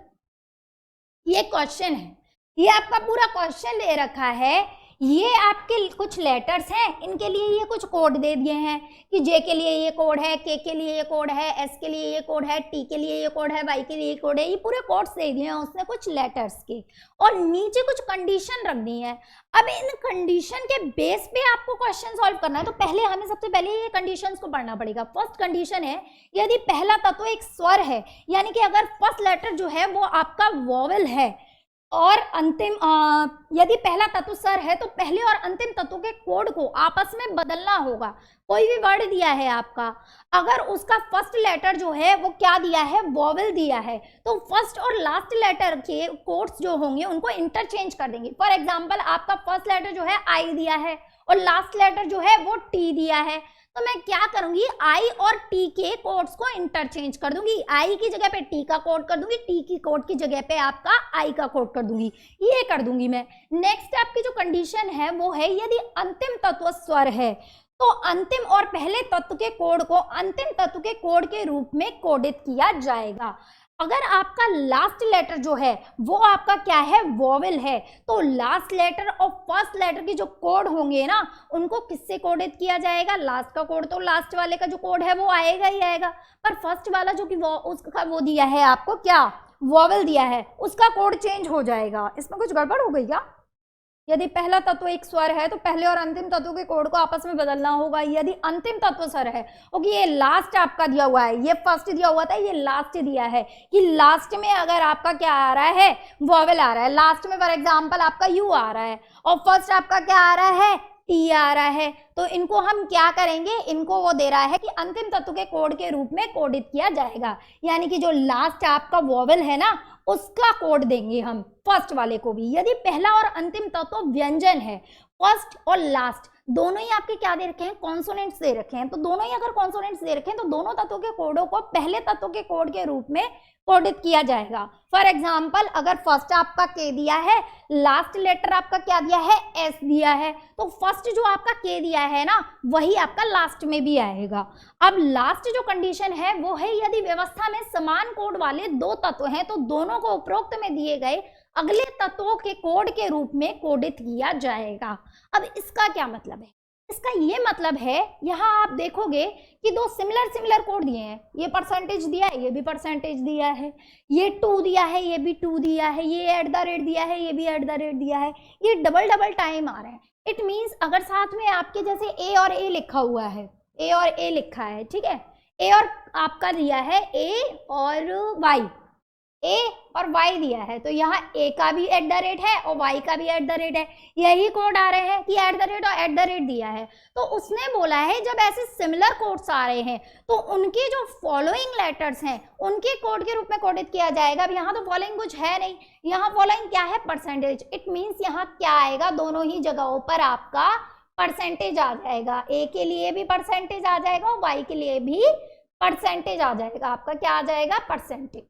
ये क्वेश्चन है, ये आपका पूरा क्वेश्चन ले रखा है, ये आपके कुछ लेटर्स हैं, इनके लिए ये कुछ कोड दे दिए हैं कि जे के लिए ये कोड है, के के लिए ये कोड है, एस के लिए ये कोड है, टी के लिए ये कोड है, वाई के लिए ये कोड है, ये पूरे कोड्स दे दिए हैं उसने कुछ लेटर्स के, और नीचे कुछ कंडीशन रख दी है। अब इन कंडीशन के बेस पे आपको क्वेश्चन सॉल्व करना है, तो पहले हमें सबसे पहले ये कंडीशंस को पढ़ना पड़ेगा। फर्स्ट कंडीशन है यदि पहला तत्व एक स्वर है, यानी कि अगर फर्स्ट लेटर जो है वो आपका वॉवेल है और अंतिम यदि पहला तत्व स्वर है तो पहले और अंतिम तत्व के कोड को आपस में बदलना होगा। कोई भी वर्ड दिया है आपका, अगर उसका फर्स्ट लेटर जो है वो क्या दिया है, वॉवेल दिया है, तो फर्स्ट और लास्ट लेटर के कोड्स जो होंगे उनको इंटरचेंज कर देंगे। फॉर एग्जांपल आपका फर्स्ट लेटर जो है आई दिया है और लास्ट लेटर जो है वो टी दिया है, तो मैं क्या करूंगी, आई और टी के कोड्स को इंटरचेंज कर दूंगी। आई की जगह पे टी का कोड कर दूंगी, टी की कोड की जगह पे आपका आई का कोड कर दूंगी, ये कर दूंगी मैं। नेक्स्ट आपकी जो कंडीशन है वो है यदि अंतिम तत्व स्वर है तो अंतिम और पहले तत्व के कोड को अंतिम तत्व के कोड के रूप में कोडित किया जाएगा। अगर आपका लास्ट लेटर जो है वो आपका क्या है, वॉवेल है, तो लास्ट लेटर और फर्स्ट लेटर के जो कोड होंगे ना उनको किससे कोडित किया जाएगा, लास्ट का कोड, तो लास्ट वाले का जो कोड है वो आएगा ही आएगा, पर फर्स्ट वाला जो कि उसका वो दिया है आपको क्या, वॉवेल दिया है, उसका कोड चेंज हो जाएगा। इसमें कुछ गड़बड़ हो गई क्या? यदि पहला तत्व एक स्वर है तो पहले और अंतिम तत्व के कोड को आपस में बदलना होगा। यदि अंतिम तत्व स्वर है, ओके, ये लास्ट आपका दिया हुआ है, ये फर्स्ट दिया हुआ था, ये लास्ट दिया है कि लास्ट में अगर आपका क्या आ रहा है, वॉवेल आ रहा है, लास्ट में फॉर एग्जांपल आपका यू आ रहा है और फर्स्ट आपका क्या आ रहा है, टी आ रहा है, तो इनको हम क्या करेंगे, इनको वो दे रहा है कि अंतिम तत्व के कोड के रूप में कोडित किया जाएगा, यानी कि जो लास्ट आपका वॉवेल है ना उसका कोड देंगे हम फर्स्ट वाले को भी। यदि पहला और अंतिम तत्व व्यंजन है, फर्स्ट और लास्ट दोनों ही आपके क्या दे रखे हैं, कॉन्सोनेंट्स दे रखे हैं, तो दोनों ही अगर कॉन्सोनेंट्स दे रखे हैं तो दोनों तत्वों के कोडों को पहले तत्व के कोड के रूप में कोडित किया जाएगा। फॉर एग्जाम्पल अगर फर्स्ट आपका के दिया है, लास्ट लेटर आपका क्या दिया है, एस दिया है, तो फर्स्ट जो आपका के दिया है ना वही आपका लास्ट में भी आएगा। अब लास्ट जो कंडीशन है वो है यदि व्यवस्था में समान कोड वाले दो तत्व हैं तो दोनों को उपरोक्त में दिए गए अगले तत्वों के कोड के रूप में कोडित किया जाएगा। अब इसका क्या मतलब है, इसका ये मतलब है, यहाँ आप देखोगे कि दो सिमिलर कोड दिए हैं, ये परसेंटेज दिया है, ये भी परसेंटेज दिया है, ये 2 दिया है, ये भी 2 दिया है, ये @ दिया है, ये भी @ दिया है, ये डबल टाइम आ रहा है। इट मीन्स अगर साथ में आपके जैसे ए और ए लिखा हुआ है, ए और ए लिखा है, ठीक है, ए और आपका दिया है ए और वाई, ए और वाई दिया है, तो यहाँ ए का भी @ है और वाई का भी @ है, यही कोड आ रहे हैं कि @ और @ दिया है। तो उसने बोला है जब ऐसे सिमिलर कोड्स आ रहे हैं तो उनके जो फॉलोइंग लेटर्स हैं उनके कोड के रूप में कोडित किया जाएगा। अब यहाँ तो फॉलोइंग कुछ है नहीं, यहाँ फॉलोइंग क्या है, परसेंटेज। इट मीन्स यहाँ क्या आएगा, दोनों ही जगहों पर आपका परसेंटेज आ जाएगा, ए के लिए भी परसेंटेज आ जाएगा और वाई के लिए भी परसेंटेज आ जाएगा। आपका क्या आ जाएगा? परसेंटेज।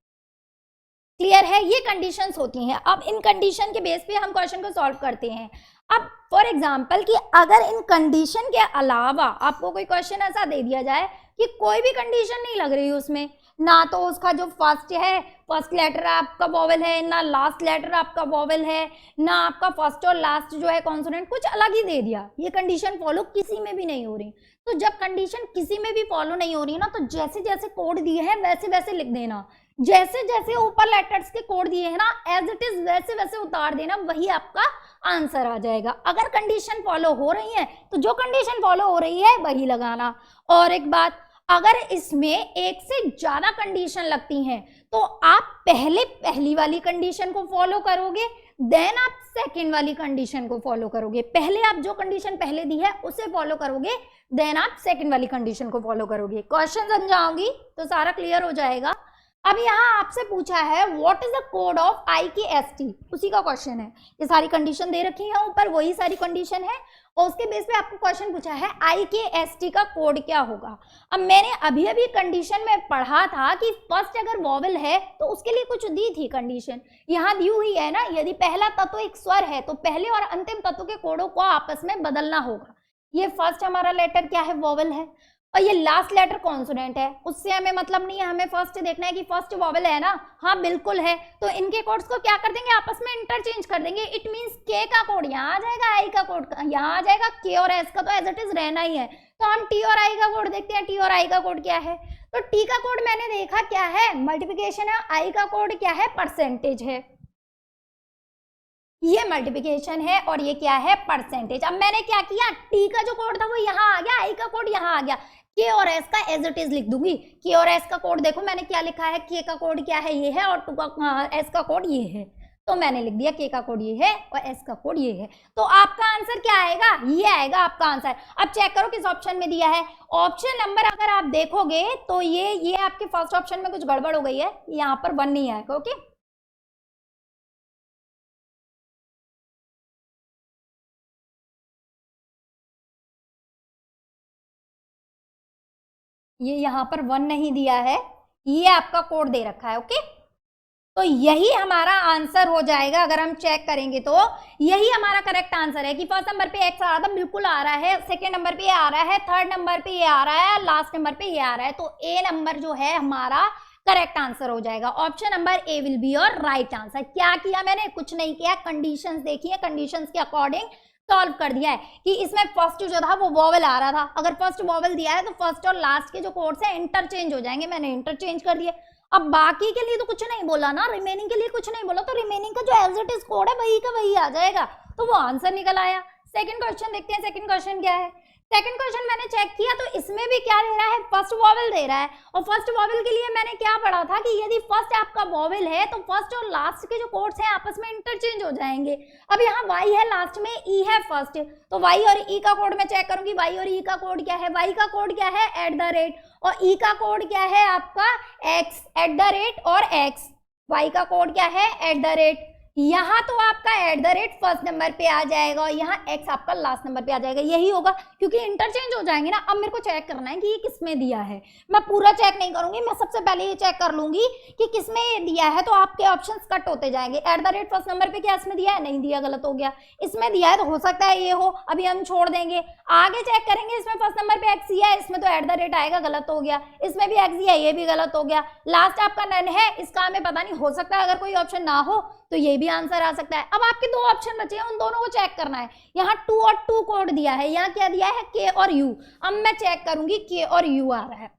क्लियर है? ये कंडीशंस होती हैं। अब इन कंडीशन के बेस पे हम क्वेश्चन को सॉल्व करते हैं। अब फॉर एग्जांपल कि अगर इन कंडीशन के अलावा आपको कोई क्वेश्चन ऐसा दे दिया जाए कि कोई भी कंडीशन नहीं लग रही उसमें, ना तो उसका जो फर्स्ट है, फर्स्ट लेटर आपका वॉवेल है, ना लास्ट लेटर आपका वॉवेल है, ना आपका फर्स्ट और लास्ट जो है कॉन्सोनेंट, कुछ अलग ही दे दिया, ये कंडीशन फॉलो किसी में भी नहीं हो रही। तो जब कंडीशन किसी में भी फॉलो नहीं हो रही ना, तो जैसे जैसे कोड दिए हैं वैसे वैसे लिख देना, जैसे जैसे ऊपर लेटर्स के कोड दिए हैं ना एज इट इज वैसे वैसे उतार देना, वही आपका आंसर आ जाएगा। अगर कंडीशन फॉलो हो रही है तो जो कंडीशन फॉलो हो रही है वही लगाना। और एक बात, अगर इसमें एक से ज्यादा कंडीशन लगती हैं तो आप पहले पहली वाली कंडीशन को फॉलो करोगे, देन आप सेकंड वाली कंडीशन को फॉलो करोगे। पहले आप जो कंडीशन पहले दी है उसे फॉलो करोगे, देन आप सेकंड वाली कंडीशन को फॉलो करोगे। क्वेश्चन समझाऊंगी तो सारा क्लियर हो जाएगा। अब यहाँ आपसे पूछा है what is the code of IKST, उसी का क्वेश्चन है। ये सारी कंडीशन दे रखी है ऊपर, वही सारी कंडीशन है और उसके बेस पे आपको क्वेश्चन पूछा है IKST का कोड क्या होगा। अब मैंने अभी अभी कंडीशन में पढ़ा था कि फर्स्ट अगर वॉवेल है तो उसके लिए कुछ दी थी कंडीशन, यहाँ दी हुई है ना, यदि पहला तत्व एक स्वर है तो पहले और अंतिम तत्व के कोडों को आपस में बदलना होगा। ये फर्स्ट हमारा लेटर क्या है? वॉवेल है, और ये लास्ट लेटर कॉन्सोनेंट है, उससे हमें मतलब नहीं है, हमें फर्स्ट देखना है कि फर्स्ट वॉवेल है ना, हाँ बिल्कुल है। तो इनके कोड्स को क्या कर देंगे? आपस में इंटरचेंज कर देंगे। इट मींस के का कोड यहाँ आ जाएगा, आई का कोड यहाँ आ जाएगा, के और एस का तो एज इट इज रहना ही है। तो हम टी और आई का कोड देखते हैं, टी और आई का कोड क्या है? तो टी का कोड मैंने देखा क्या है? मल्टीप्लिकेशन है। आई का कोड क्या है? परसेंटेज है। ये मल्टीप्लिकेशन है और ये क्या है? परसेंटेज। अब मैंने क्या किया, टी का जो कोड था वो यहाँ आ गया, आई का कोड यहाँ आ गया, के और एस का एज इट इज लिख दूंगी। के और एस का कोड देखो मैंने क्या लिखा है, के का कोड क्या है? ये है, और टू का एस का कोड ये है, तो मैंने लिख दिया के का कोड ये है और एस का कोड ये है। तो आपका आंसर क्या आएगा? ये आएगा आपका आंसर। अब चेक करो किस ऑप्शन में दिया है। ऑप्शन नंबर अगर आप देखोगे तो ये आपके फर्स्ट ऑप्शन में कुछ गड़बड़ हो गई है, यहाँ पर 1 नहीं आएगा। ओके, ये यहाँ पर 1 नहीं दिया है, ये आपका कोड दे रखा है। ओके, तो यही हमारा आंसर हो जाएगा। अगर हम चेक करेंगे तो यही हमारा करेक्ट आंसर है कि फर्स्ट नंबर पे एक्स आ रहा था, बिल्कुल आ रहा है, सेकंड नंबर पे ये आ रहा है, थर्ड नंबर पे ये आ रहा है, लास्ट नंबर पे ये आ रहा है। तो ए नंबर जो है हमारा करेक्ट आंसर हो जाएगा। Option number A will be your right answer. क्या किया मैंने? कुछ नहीं किया, कंडीशंस देखी है, कंडीशंस के अकॉर्डिंग सॉल्व कर दिया है कि इसमें फर्स्ट जो था वो वॉवेल आ रहा था, अगर फर्स्ट वॉवेल दिया है तो फर्स्ट और लास्ट के जो कोड्स हैं इंटरचेंज हो जाएंगे, मैंने इंटरचेंज कर दिए। अब बाकी के लिए तो कुछ नहीं बोला ना, रिमेनिंग के लिए कुछ नहीं बोला, तो रिमेनिंग का जो एज इट इज कोड है वही का वही आ जाएगा, तो वो आंसर निकल आया। सेकंड क्वेश्चन देखते हैं, सेकंड क्वेश्चन क्या है। सेकंड क्वेश्चन मैंने चेक किया तो इसमें भी क्या दे रहा है? फर्स्ट वॉवेल दे रहा है, और फर्स्ट वॉवेल के लिए मैंने क्या पढ़ा था कि यदि फर्स्ट आपका वॉवेल है तो फर्स्ट और लास्ट के जो कोड्स हैं आपस में इंटरचेंज हो जाएंगे। अब यहाँ वाई है, लास्ट में ई है फर्स्ट, तो वाई और ई का कोड मैं चेक करूंगी। वाई और ई का कोड क्या है? वाई का कोड क्या है? @, और ई का कोड क्या है आपका? एक्स, @ और एक्स। वाई का कोड क्या है? @ यहाँ तो आपका @ फर्स्ट नंबर पे आ जाएगा और यहाँ x आपका लास्ट नंबर पे आ जाएगा, यही होगा क्योंकि इंटरचेंज हो जाएंगे ना। अब मेरे को चेक करना है कि ये किसमें दिया है, मैं पूरा चेक नहीं करूंगी, मैं सबसे पहले ये चेक कर लूंगी कि किसमें ये दिया है, तो आपके ऑप्शंस कट होते जाएंगे। @ फर्स्ट नंबर पे क्या इसमें दिया है? नहीं दिया, गलत हो गया। इसमें दिया है तो हो सकता है ये हो, अभी हम छोड़ देंगे, आगे चेक करेंगे। इसमें फर्स्ट नंबर पे x दिया है, इसमें तो @ आएगा, गलत हो गया। इसमें भी x दिया है, ये भी गलत हो गया। लास्ट आपका नन है, इसका हमें पता नहीं, हो सकता है अगर कोई ऑप्शन ना हो तो ये भी आंसर आ सकता है। अब आपके 2 ऑप्शन बचे हैं, उन दोनों को चेक करना है। यहाँ 2 और 2 कोड दिया है, यहाँ क्या दिया है? के और यू। अब मैं चेक करूंगी के और यू आ रहा है,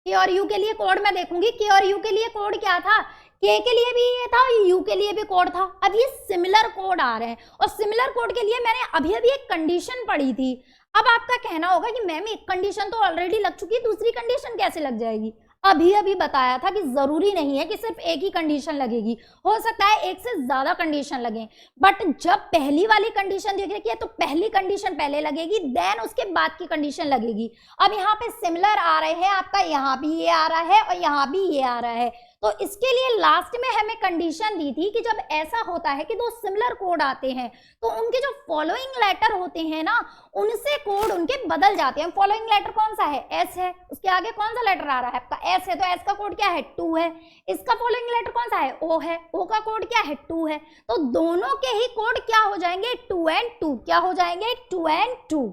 के और यू के लिए कोड मैं देखूंगी। के और यू के लिए कोड क्या था? के लिए भी ये था, यू के लिए भी कोड था। अब ये सिमिलर कोड आ रहे हैं और सिमिलर कोड के लिए मैंने अभी अभी एक कंडीशन पढ़ी थी। अब आपका कहना होगा कि मैम एक कंडीशन तो ऑलरेडी लग चुकी है, दूसरी कंडीशन कैसे लग जाएगी? अभी अभी बताया था कि जरूरी नहीं है कि सिर्फ एक ही कंडीशन लगेगी, हो सकता है एक से ज्यादा कंडीशन लगे, बट जब पहली वाली कंडीशन देखिए तो पहली कंडीशन पहले लगेगी, देन उसके बाद की कंडीशन लगेगी। अब यहाँ पे सिमिलर आ रहे हैं, आपका यहाँ भी ये आ रहा है और यहाँ भी ये आ रहा है, तो इसके लिए लास्ट में हमें कंडीशन दी थी कि जब ऐसा होता है कि दो सिमिलर कोड आते हैं तो उनके जो फॉलोइंग लेटर होते हैं ना उनसे कोड उनके बदल जाते हैं। फॉलोइंग लेटर कौन सा है? एस है, उसके आगे कौन सा लेटर आ रहा है आपका? एस है, तो एस का कोड क्या है? 2 है। इसका फॉलोइंग लेटर कौन सा है? ओ है, ओ का कोड क्या है? 2 है। तो दोनों के ही कोड क्या हो जाएंगे? 2 एंड 2। क्या हो जाएंगे? 2 एंड 2।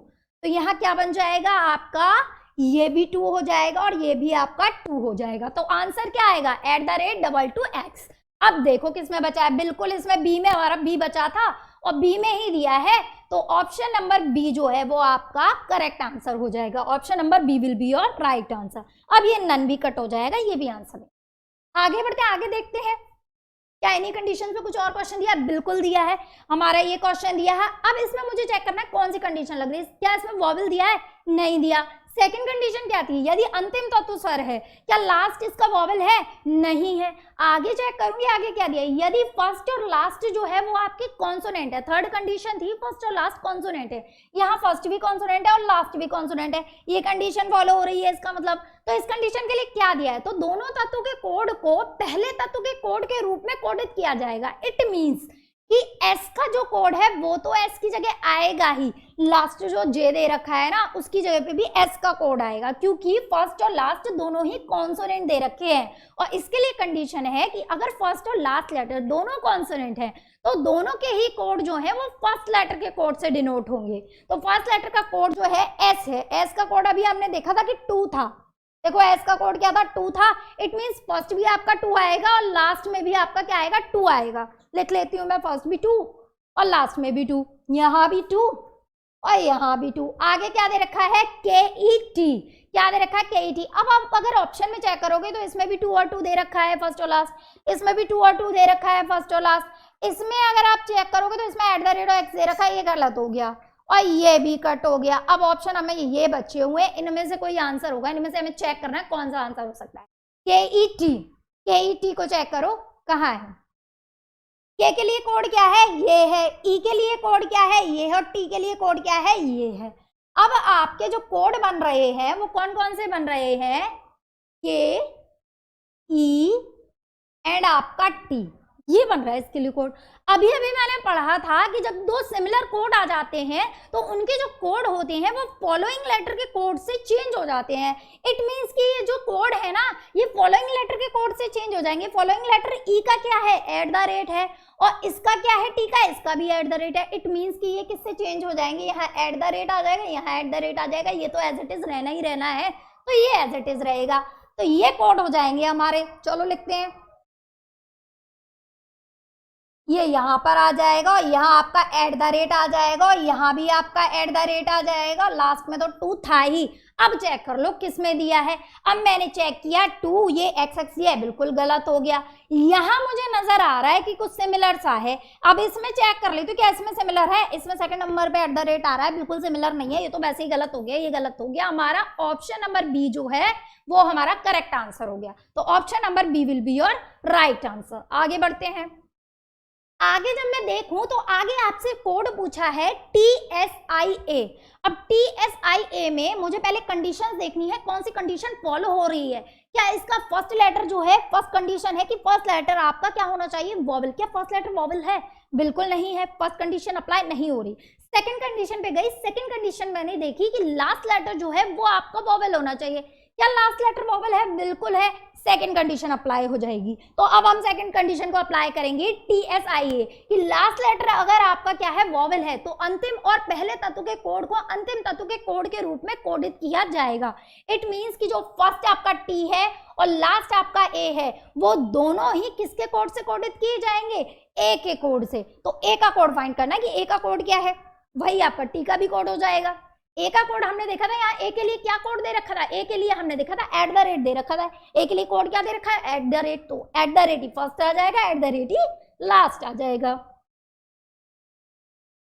तो यहाँ क्या बन जाएगा आपका? ये भी 2 हो जाएगा और ये भी आपका 2 हो जाएगा। तो आंसर क्या आएगा? @22x। अब देखो किसमें बचा है? बिल्कुल इसमें बी में हमारा बी बचा था और बी में ही दिया है, तो ऑप्शन नंबर बी जो है वो आपका करेक्ट आंसर हो जाएगा। Option number B will be your right answer. अब ये नन भी कट हो जाएगा, ये भी आंसर है। आगे बढ़ते हैं, आगे देखते हैं क्या इन्हीं कंडीशन पे कुछ और क्वेश्चन दिया है? बिल्कुल दिया है, हमारा ये क्वेश्चन दिया है। अब इसमें मुझे चेक करना है कौन सी कंडीशन लग रही है। क्या इसमें वॉवेल दिया है? नहीं दिया। सेकंड कंडीशन क्या थी? यदि अंतिम तत्व स्वर है, क्या लास्ट इसका वॉवेल है? नहीं है। आगे चेक करूंगी, आगे क्या दिया है? यदि फर्स्ट और लास्ट जो है वो आपकी कॉन्सोनेंट है। थर्ड कंडीशन थी फर्स्ट और लास्ट कॉन्सोनेंट है, यहाँ फर्स्ट भी कॉन्सोनेंट है और लास्ट भी कॉन्सोनेंट है। ये कंडीशन फॉलो हो रही है, इसका मतलब तो इस कंडीशन के लिए क्या दिया है? तो दोनों तत्वों के कोड को पहले तत्व के कोड के रूप में कोडित किया जाएगा। इट मींस कि एस का जो कोड है वो तो एस की जगह आएगा ही, लास्ट जो जे दे रखा है ना उसकी जगह पे भी एस का कोड आएगा, क्योंकि फर्स्ट और लास्ट दोनों ही कॉन्सोनेंट दे रखे हैं। और इसके लिए कंडीशन है कि अगर फर्स्ट और लास्ट लेटर दोनों कॉन्सोनेंट है तो दोनों के ही कोड जो है वो फर्स्ट लेटर के कोड से डिनोट होंगे। तो फर्स्ट लेटर का कोड जो है एस है। एस का कोड अभी हमने देखा था कि 2 था। देखो एस का कोड क्या था? 2 था। इट मींस फर्स्ट भी आपका 2 आएगा और लास्ट में भी आपका क्या आएगा? 2 आएगा। लिख लेती हूँ मैं, फर्स्ट भी 2 और लास्ट में भी 2, यहाँ भी 2 और यहाँ भी 2। आगे क्या दे रखा है? KET। क्या दे रखा है? KET। अब आप अगर ऑप्शन में चेक करोगे तो इसमें भी 2 और 2 दे रखा है फर्स्ट और लास्ट, इसमें भी 2 और 2 दे रखा है फर्स्ट और लास्ट। इसमें अगर आप चेक करोगे तो इसमें @x दे रखा है, ये गलत हो गया और ये भी कट हो गया। अब ऑप्शन हमें ये बचे हुए, इनमें से कोई आंसर होगा, इनमें से हमें चेक करना है कौन सा आंसर हो सकता है। KET को चेक करो कहाँ है। के के लिए कोड क्या है? ये है। ई के लिए कोड क्या है? ये है। और टी के लिए कोड क्या है? ये है। अब आपके जो कोड बन रहे हैं वो कौन कौन से बन रहे हैं? के, ई एंड आपका टी, ये बन रहा है इसके लिए कोड। अभी अभी मैंने पढ़ा था कि जब दो सिमिलर कोड आ जाते हैं तो उनके जो कोड होते हैं वो फॉलोइंग लेटर के कोड से चेंज हो जाते हैं। इट मींस कि ये जो कोड है ना ये फॉलोइंग लेटर के कोड से चेंज हो जाएंगे। फॉलोइंग लेटर ई का क्या है? @ है और इसका क्या है? टी का, इसका भी @ है। इट मींस कि ये किससे चेंज हो जाएंगे? यहाँ @ आ जाएगा, यहाँ @ आ जाएगा। ये तो एज इट इज रहना ही रहना है, तो ये एज इट इज रहेगा। तो ये कोड हो जाएंगे हमारे। चलो लिखते हैं, ये यहाँ पर आ जाएगा और यहाँ आपका @ आ जाएगा और यहाँ भी आपका @ आ जाएगा। लास्ट में तो 2 था ही। अब चेक कर लो किस में दिया है। अब मैंने चेक किया 2, ये x दिया है, बिल्कुल गलत हो गया। यहाँ मुझे नजर आ रहा है कि कुछ सिमिलर सा है। अब इसमें चेक कर ले तो क्या इसमें सिमिलर है? इसमें सेकंड नंबर पे @ आ रहा है, बिल्कुल सिमिलर नहीं है। ये तो वैसे ही गलत हो गया, ये गलत हो गया। हमारा ऑप्शन नंबर बी जो है वो हमारा करेक्ट आंसर हो गया। तो option number B will be your right answer. आगे बढ़ते हैं। आगे जब मैं देखूं तो आगे आपसे कोड पूछा है TSIA। अब TSIA में मुझे पहले कंडीशंस देखनी है, कौन सी कंडीशन फॉलो हो रही है। क्या इसका फर्स्ट लेटर जो है, फर्स्ट कंडीशन है कि फर्स्ट लेटर आपका क्या होना चाहिए? वॉवेल। क्या फर्स्ट लेटर वॉवेल है? बिल्कुल नहीं है, फर्स्ट कंडीशन अप्लाई नहीं हो रही। सेकंड कंडीशन पे गई, सेकंड कंडीशन मैंने देखी कि लास्ट लेटर जो है वो आपका वॉवेल होना चाहिए। क्या लास्ट लेटर वॉवेल है? बिल्कुल है। सेकंड कंडीशन अप्लाई हो जाएगी। तो अब हम सेकंड कंडीशन को अप्लाई करेंगे TSIA कि लास्ट लेटर अगर आपका क्या है? वॉवेल है, तो अंतिम और पहले तत्व के कोड को अंतिम तत्व के कोड के रूप में कोडित किया जाएगा। इट मींस कि जो फर्स्ट आपका T है और लास्ट आपका A है वो दोनों ही किसके कोड से कोडित किए जाएंगे? A के कोड से। तो A का कोड फाइंड करना है कि A का कोड क्या है, वही आपका T का भी कोड हो जाएगा। ए का कोड हमने देखा था, यहाँ ए के लिए क्या कोड दे रखा था? ए के लिए हमने देखा था @ दे रखा था। ए के लिए कोड क्या दे रखा है? @ तो @ ही फर्स्ट आ जाएगा, @ ही लास्ट आ जाएगा।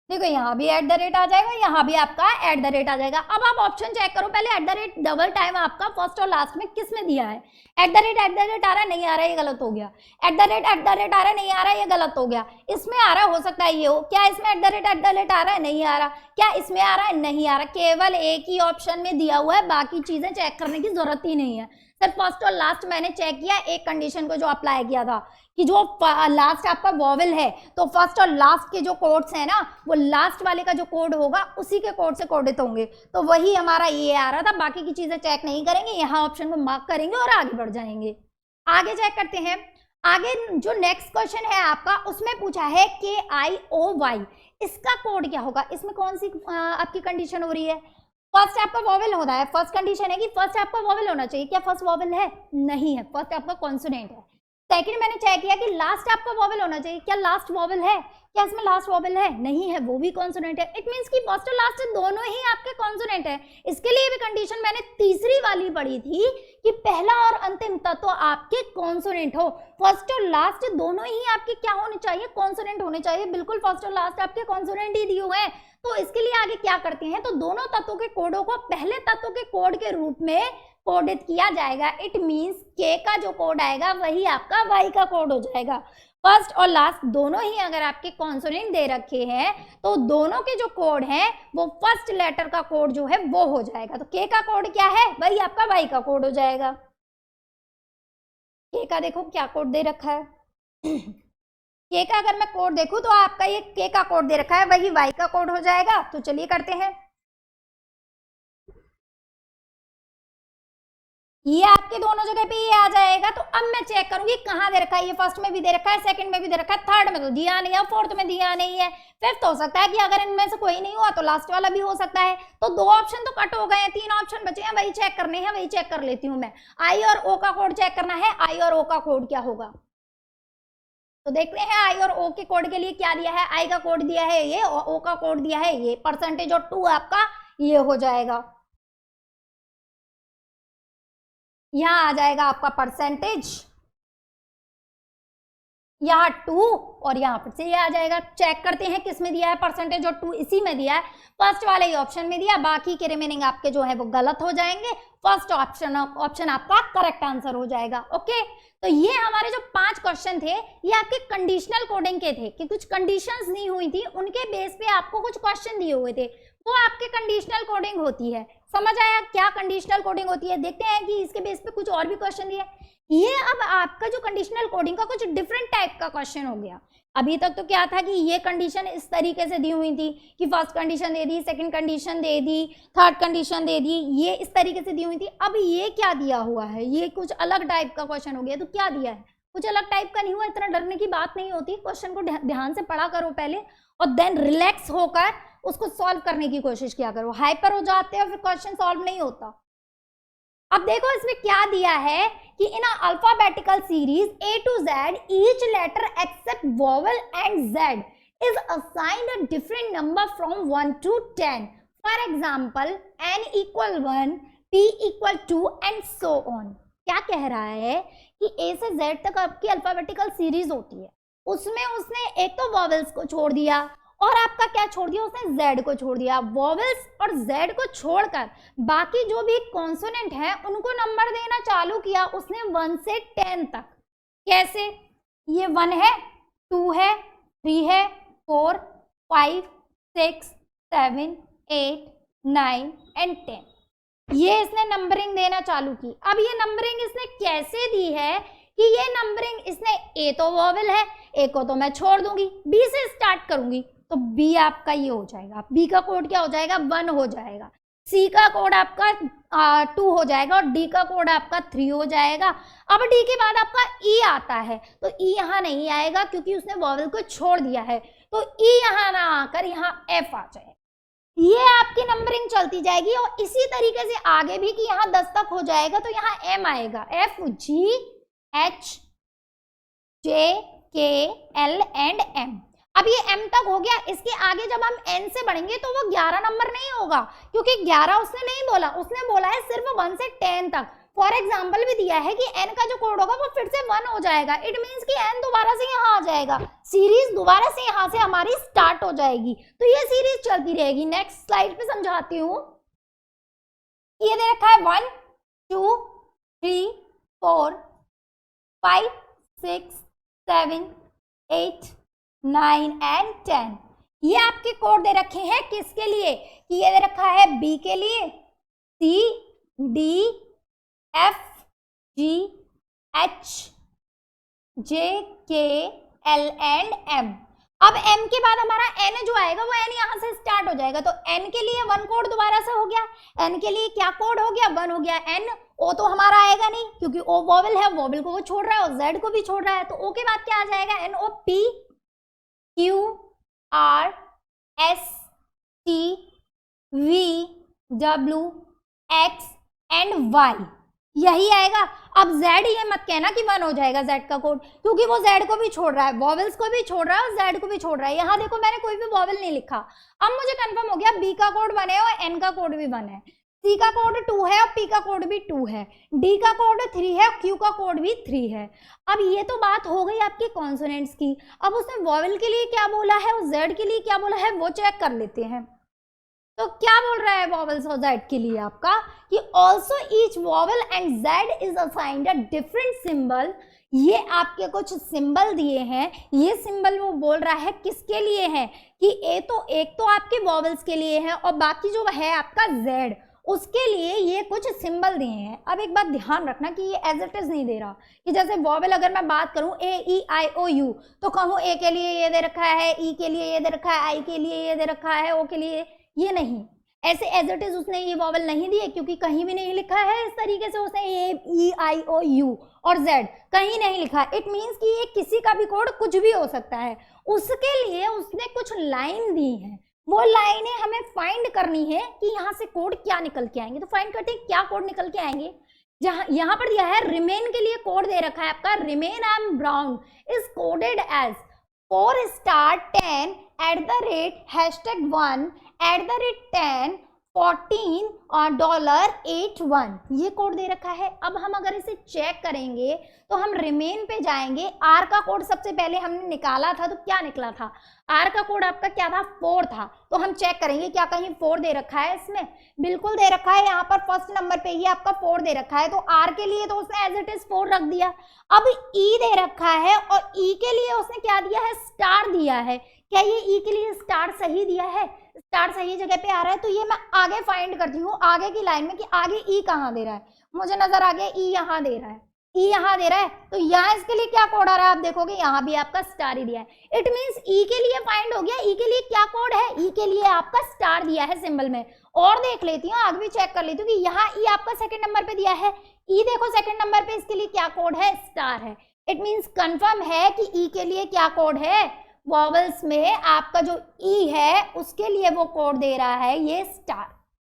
देखो यहाँ भी @ आ जाएगा, यहाँ भी आपका @ आ जाएगा। अब आप ऑप्शन चेक करो पहले, @ डबल टाइम आपका फर्स्ट और लास्ट में किस में दिया है? @ आ रहा है, नहीं आ रहा है, ये गलत हो गया। @ आ रहा है, नहीं आ रहा है, ये गलत हो गया। इसमें आ रहा है, हो सकता है ये हो। क्या इसमें @ आ रहा है? नहीं आ रहा। क्या इसमें आ रहा है? नहीं आ रहा। केवल एक ही ऑप्शन में दिया हुआ है, बाकी चीजें चेक करने की जरूरत ही नहीं है। सिर्फ फर्स्ट और लास्ट मैंने चेक किया एक कंडीशन को जो अप्लाई किया था कि जो लास्ट आपका वॉवेल है तो फर्स्ट और लास्ट के जो कोड्स है ना वो लास्ट वाले का जो कोड होगा उसी के कोड से कोडित होंगे, तो वही हमारा ये आ रहा था। बाकी की चीजें चेक नहीं करेंगे, यहाँ ऑप्शन को मार्क करेंगे और आगे बढ़ जाएंगे। आगे चेक करते हैं। आगे जो नेक्स्ट क्वेश्चन है आपका उसमें पूछा है KIOY, इसका कोड क्या होगा? इसमें कौन सी आपकी कंडीशन हो रही है? फर्स्ट आपका वॉवेल होना है, फर्स्ट कंडीशन है कि फर्स्ट आपका वॉवेल होना चाहिए। क्या फर्स्ट वॉवेल है? नहीं है, फर्स्ट आपका कॉन्सोनेंट है। सेकंड मैंने चेक किया कि लास्ट आपका वॉवेल होना चाहिए। क्या लास्ट वॉवेल है? क्या इसमें लास्ट वॉवेल है? नहीं है, वो भी कॉन्सोनेंट है। इट मींस कि फर्स्ट और लास्ट दोनों ही आपके कॉन्सोनेंट है। इसके लिए भी कंडीशन मैंने तीसरी वाली पढ़ी थी कि पहला और अंतिम तत्व आपके कॉन्सोनेंट हो। फर्स्ट और लास्ट दोनों ही आपके क्या होने चाहिए? कॉन्सोनेंट होने चाहिए। बिल्कुल फर्स्ट और लास्ट आपके कॉन्सोनेंट ही दिए हुए हैं। तो इसके लिए आगे क्या करते हैं, तो दोनों तत्वों के कोडों को पहले तत्व के कोड के रूप में कोडित किया जाएगा। इट मींस K का जो कोड आएगा वही आपका Y का कोड हो जाएगा। फर्स्ट और लास्ट दोनों ही अगर आपके कॉन्सोनेंट दे रखे हैं तो दोनों के जो कोड हैं वो फर्स्ट लेटर का कोड जो है वो हो जाएगा। तो K का कोड क्या है? वही आपका Y का कोड हो जाएगा। K का देखो क्या कोड दे रखा है। K का अगर मैं कोड देखूं तो आपका ये K का कोड दे रखा है वही Y का कोड हो जाएगा। तो चलिए करते हैं। ये आपके दोनों जगह पे ये आ जाएगा। तो अब मैं चेक करूंगी कहाँ दे रखा है। ये फर्स्ट में भी दे रखा है, सेकंड में भी दे रखा है, थर्ड में तो दिया नहीं है, फोर्थ में दिया नहीं है, फिफ्थ हो सकता है कि अगर इनमें से कोई नहीं हुआ तो लास्ट वाला भी हो सकता है। तो दो ऑप्शन तो कट हो गए हैं, तीन ऑप्शन बचे हैं, वही चेक करने हैं, वही चेक कर लेती हूँ मैं। आई और ओ का कोड चेक करना है। आई और ओ का कोड क्या होगा तो देखते हैं। आई और ओ के कोड के लिए क्या दिया है? आई का कोड दिया है ये, ओ का कोड दिया है ये। परसेंटेज और 2 आपका ये हो जाएगा। यहाँ आ जाएगा आपका परसेंटेज, यहाँ 2 और यहाँ पर से ये आ जाएगा। चेक करते हैं किस में दिया है परसेंटेज और 2, इसी में दिया है। फर्स्ट वाले ही ऑप्शन में दिया, बाकी के रिमेनिंग आपके जो है वो गलत हो जाएंगे। फर्स्ट ऑप्शन आपका करेक्ट आंसर हो जाएगा। ओके, तो ये हमारे जो 5 क्वेश्चन थे ये आपके कंडीशनल कोडिंग के थे कि कुछ कंडीशंस नहीं हुई थी, उनके बेस पे आपको कुछ क्वेश्चन दिए हुए थे, वो आपके कंडीशनल कोडिंग होती है। समझ आया क्या कंडीशनल कोडिंग होती है? देखते हैं कि इसके बेस पे कुछ और भी क्वेश्चन दिए। ये अब आपका जो कंडीशनल कोडिंग का कुछ डिफरेंट टाइप का क्वेश्चन हो गया। अभी तक तो क्या था कि ये कंडीशन इस तरीके से दी हुई थी कि फर्स्ट कंडीशन दे दी, सेकंड कंडीशन दे दी, थर्ड कंडीशन दे दी, ये इस तरीके से दी हुई थी। अब ये क्या दिया हुआ है? ये कुछ अलग टाइप का क्वेश्चन हो गया। तो क्या दिया है? कुछ अलग टाइप का नहीं हुआ। इतना डरने की बात नहीं होती, क्वेश्चन को ध्यान से पढ़ा करो पहले और देन रिलैक्स होकर उसको सॉल्व करने की कोशिश किया करो। हाइपर हो जाते हैं फिर क्वेश्चन सॉल्व नहीं होता। अब देखो इसमें क्या दिया है कि in alphabetical series A to Z each letter except vowel and Z is assigned a different number from 1 to 10. For example, n equal 1, p equal 2 and so on. क्या कह रहा है कि A से Z तक आपकी अल्फाबेटिकल सीरीज होती है, उसमें उसने एक तो वॉवेल्स को छोड़ दिया और आपका क्या छोड़ दिया? उसने Z को छोड़ दिया। वॉवेल्स और Z को छोड़कर बाकी जो भी कॉन्सोनेंट है उनको नंबर देना चालू किया उसने 1 से 10 तक। कैसे? ये 1 है, 2 है, 3 है, 4, 5, 6, 7, 8, 9 एंड 10। ये इसने नंबरिंग देना चालू की। अब ये नंबरिंग इसने कैसे दी है कि ये नंबरिंग इसने A तो वॉवेल है, A को तो मैं छोड़ दूंगी, B से स्टार्ट करूंगी, तो B आपका ये हो जाएगा। B का कोड क्या हो जाएगा? 1 हो जाएगा। C का कोड आपका 2 हो जाएगा और D का कोड आपका 3 हो जाएगा। अब D के बाद आपका E आता है, तो E यहाँ नहीं आएगा क्योंकि उसने वॉवेल को छोड़ दिया है, तो E यहाँ ना आकर यहाँ F आ जाएगा। ये आपकी नंबरिंग चलती जाएगी और इसी तरीके से आगे भी कि यहाँ 10 तक हो जाएगा तो यहाँ M आएगा, F, G, H, J, K, L and M। अब ये M तक हो गया। इसके आगे जब हम N से बढ़ेंगे तो वो 11 नंबर नहीं होगा क्योंकि 11 उसने नहीं बोला, उसने बोला है सिर्फ 1 से 10 तक। फॉर एग्जाम्पल भी दिया है कि N का जो कोड होगा वो फिर से 1 हो जाएगा। इट मीन्स कि N दोबारा से यहाँ आ जाएगा, सीरीज दोबारा से यहाँ से हमारी स्टार्ट हो जाएगी, तो ये सीरीज चलती रहेगी। नेक्स्ट स्लाइड पे समझाती हूँ। ये दे रखा है 1, 2, 3, 4, 5, 6, 7, 8, 9 एंड 10। ये आपके कोड दे रखे हैं किसके लिए? कि ये दे रखा है B के लिए, C, D, F, GHJKL and M। अब M के बाद हमारा N जो आएगा वो N यहाँ से स्टार्ट हो जाएगा, तो N के लिए 1 कोड दोबारा से हो गया। N के लिए क्या कोड हो गया? 1 हो गया। N O तो हमारा आएगा नहीं क्योंकि O वॉवल है, वॉवल को वो छोड़ रहा है और Z को भी छोड़ रहा है, तो O के बाद क्या आ जाएगा? NO P Q R S T V W X and Y, यही आएगा। अब Z ये मत कहना कि 1 हो जाएगा Z का कोड, क्योंकि वो Z को भी छोड़ रहा है, वॉवल्स को भी छोड़ रहा है और Z को भी छोड़ रहा है। यहाँ देखो मैंने कोई भी वॉवल नहीं लिखा। अब मुझे कंफर्म हो गया B का कोड 1 है और N का कोड भी 1 है, C का कोड 2 है और P का कोड भी 2 है, D का कोड 3 है और Q का कोड भी 3 है। अब ये तो बात हो गई आपकी कॉन्सोनेंट्स की। अब उसने वॉवल के लिए क्या बोला है और Z के लिए क्या बोला है वो चेक कर लेते हैं। तो क्या बोल रहा है वॉवल्स और Z के लिए आपका कि also each vowel and Z is assigned a different symbol. ये आपके कुछ सिंबल दिए हैं, ये सिंबल वो बोल रहा है किसके लिए है कि एक तो आपके वॉवल्स के लिए है और बाकी जो है आपका Z उसके लिए ये कुछ सिंबल दिए हैं। अब एक बात ध्यान रखना कि ये एज इट इज नहीं दे रहा कि जैसे वॉवल अगर मैं बात करूं AEIOU तो कहूं A के लिए ये दे रखा है, E के लिए ये दे रखा है, I के लिए ये दे रखा है, O के लिए ये नहीं। ऐसे एज इट इज उसने ये वॉवल नहीं दिए क्योंकि कहीं भी नहीं लिखा है इस तरीके से उसने AEIOU और Z कहीं नहीं लिखा। इट मीन्स कि ये किसी का भी कोड कुछ भी हो सकता है। उसके लिए उसने कुछ लाइन दी है, वो लाइनें हमें फाइंड करनी है कि यहाँ से कोड क्या निकल के आएंगे। तो फाइंड करते हैं क्या कोड निकल के आएंगे। जहाँ यहाँ पर दिया है रिमेन के लिए कोड दे रखा है आपका, remain I am brown is coded as 4*10 #1 @10 14 $81, ये कोड दे रखा है। अब हम अगर इसे चेक करेंगे तो हम रिमेन पे जाएंगे। आर का कोड सबसे पहले हमने निकाला था तो क्या निकला था? आर का कोड आपका क्या था? 4 था। तो हम चेक करेंगे क्या कहीं 4 दे रखा है इसमें? बिल्कुल दे रखा है, यहाँ पर फर्स्ट नंबर पे ही आपका 4 दे रखा है। तो आर के लिए तो उसने एज इट इज 4 रख दिया। अब ई दे रखा है और ई के लिए उसने क्या दिया है? स्टार दिया है। क्या ये ई के लिए स्टार सही दिया है? स्टार सही जगह पे आ रहा है। तो ये मैं आगे फाइंड करती हूँ आगे की लाइन में कि आगे ई कहाँ दे रहा है। मुझे नजर आ गया ई यहाँ दे रहा है, ई यहाँ दे रहा है। तो यहाँ इसके लिए क्या कोड आ रहा है आप देखोगे, यहाँ भी आपका स्टार ही दिया है। इट मीन्स ई के लिए फाइंड हो गया। ई के लिए क्या कोड है? ई के लिए आपका स्टार दिया है सिंबल में। और देख लेती हूँ, आगे भी चेक कर लेती हूँ कि यहाँ ई आपका सेकंड नंबर पे दिया है। ई देखो सेकंड नंबर पे, इसके लिए क्या कोड है? स्टार है। इट मीन्स कंफर्म है कि ई के लिए क्या कोड है? वॉवल्स में आपका जो ई है उसके लिए वो कोड दे रहा है ये स्टार।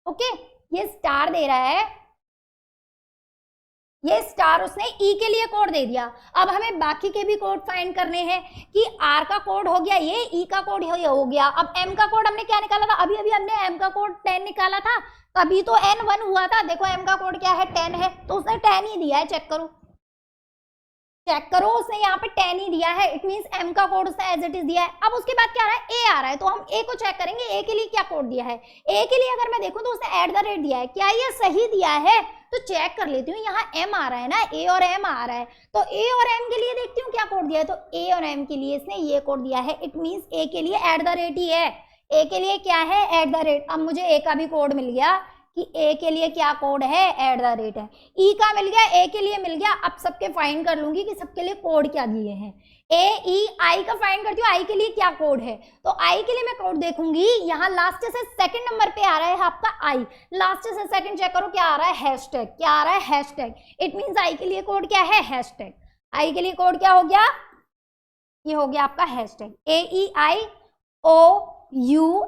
ओके, ये स्टार दे रहा है, ये स्टार उसने ई के लिए कोड दे दिया। अब हमें बाकी के भी कोड फाइंड करने हैं कि आर का कोड हो गया ये, ई का कोड हो गया। अब एम का कोड हमने क्या निकाला था? अभी हमने एम का कोड 10 निकाला था, तभी तो एन 1 हुआ था। देखो एम का कोड क्या है? 10 है, तो उसने 10 ही दिया है। चेक करो उसने यहाँ पे 10 ही दिया है। इट मींस एम का कोड उसने एज इट इज दिया है। अब उसके बाद क्या आ रहा है? ए आ रहा है, तो हम ए को चेक करेंगे। ए के लिए क्या कोड दिया है? ए के लिए अगर मैं देखूं तो उसने @ दिया है। क्या ये सही दिया है? तो चेक कर लेती हूँ। यहाँ एम आ रहा है ना, ए और एम आ रहा है, तो ए और एम के लिए देखती हूँ क्या कोड दिया है। तो ए और एम के लिए इसने ये कोड दिया है। इट मींस ए के लिए @ ही है। ए के लिए क्या है? @ अब मुझे ए का भी कोड मिल गया कि ए के लिए क्या कोड है? @ है। ई का मिल गया, ए के लिए मिल गया। अब सबके फाइंड कर लूंगी कि सबके लिए कोड क्या दिए हैं। ए ई आई का फाइंड करती हूँ, आई के लिए क्या कोड है। तो आई के लिए मैं कोड देखूंगी, यहाँ लास्ट से सेकंड नंबर पे आ रहा है आपका आई। लास्ट से सेकंड चेक करो क्या आ रहा है? हैशटैग। क्या आ रहा है? हैशटैग। इट मींस आई के लिए कोड क्या है? हैशटैग। आई के लिए कोड क्या हो गया? ये हो गया आपका हैशटैग। AEIOU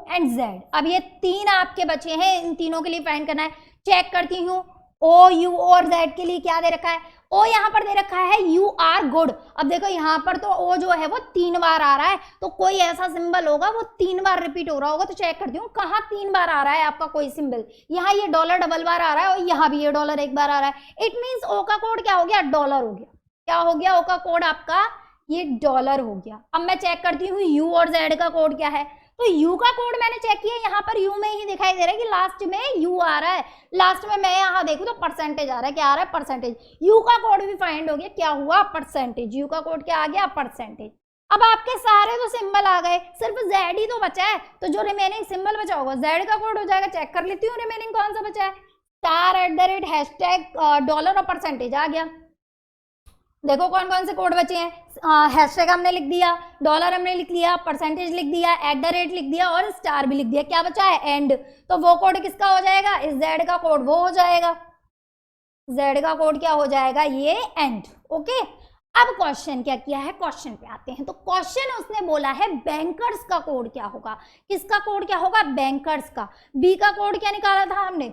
and Z। अब ये 3 आपके बचे हैं, इन तीनों के लिए फाइंड करना है। चेक करती हूँ OU और Z के लिए क्या दे रखा है। O यहाँ पर दे रखा है You are good। अब देखो यहाँ पर तो O जो है वो 3 बार आ रहा है, तो कोई ऐसा सिंबल होगा वो 3 बार रिपीट हो रहा होगा। तो चेक करती हूँ कहाँ 3 बार आ रहा है आपका कोई सिंबल। यहाँ ये डॉलर डबल बार आ रहा है और यहाँ भी ये डॉलर 1 बार आ रहा है। इट मीन्स O का कोड क्या हो गया? डॉलर हो गया। क्या हो गया? O का कोड आपका ये डॉलर हो गया। अब मैं चेक करती हूँ U और Z का कोड क्या है। तो U का कोड मैंने चेक किया, यहाँ पर U में ही दिखाई दे रहा है कि लास्ट में U आ रहा है। लास्ट में मैं यहाँ देखूँ तो परसेंटेज आ रहा है। क्या आ रहा है? परसेंटेज। U का कोड भी फाइंड हो गया। क्या हुआ? परसेंटेज। U का कोड क्या आ गया? परसेंटेज। अब आपके सारे तो सिंबल आ गए, सिर्फ Z ही तो बचा है। तो जो रिमेनिंग सिंबल बचा होगा Z का कोड हो जाएगा। चेक कर लेती हूँ रिमेनिंग कौन सा बचा है। स्टार @ हैशटैग डॉलर और परसेंटेज आ गया। देखो कौन कौन से कोड बचे हैं। हैशटैग हमने लिख दिया, डॉलर हमने लिख लिया, परसेंटेज लिख दिया, @ लिख दिया और स्टार भी लिख दिया। क्या बचा है? एंड। तो वो कोड किसका हो जाएगा? इस जेड का कोड वो हो जाएगा, जेड का कोड क्या हो जाएगा? ये एंड। ओके, अब क्वेश्चन क्या किया है, क्वेश्चन पे आते हैं। तो क्वेश्चन उसने बोला है बैंकर्स का कोड क्या होगा। किसका कोड क्या होगा? बैंकर्स का। बी का कोड क्या निकाला था हमने?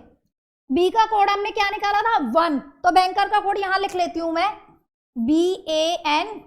बी का कोड हमने क्या निकाला था? 1। तो बैंकर का कोड यहां लिख लेती हूं मैं, BANKERS,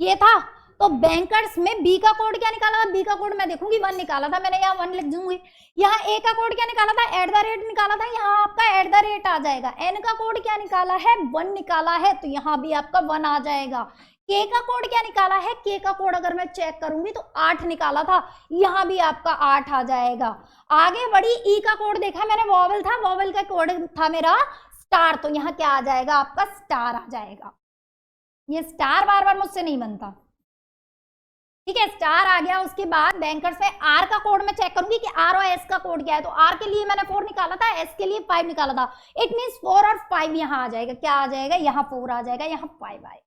ये था। तो बैंकर्स में बी का कोड क्या निकाला था? बी का कोड मैं देखूंगी 1 निकाला था मैंने, यहाँ 1 लिख दूंगी। यहाँ ए का कोड क्या निकाला था? @ निकाला था, यहाँ आपका @ आ जाएगा। एन का कोड क्या निकाला है? 1 निकाला है, तो यहाँ भी आपका 1 आ जाएगा। के का कोड क्या निकाला है? के का कोड अगर मैं चेक करूंगी तो 8 निकाला था, यहाँ भी आपका 8 आ जाएगा। आगे बढ़ी, ई का कोड देखा मैंने, वॉवल था, वॉवल का कोड था मेरा स्टार, तो यहाँ क्या आ जाएगा? आपका स्टार आ जाएगा। ये स्टार बार बार मुझसे नहीं बनता, ठीक है, स्टार आ गया। उसके बाद बैंकर्स में आर का कोड मैं चेक करूंगी कि आर और एस का कोड क्या है। तो आर के लिए मैंने 4 निकाला था, एस के लिए 5 निकाला था। इट मींस 4 और 5 यहाँ आ जाएगा। क्या आ जाएगा? यहाँ 4 आ जाएगा, यहाँ 5 आएगा।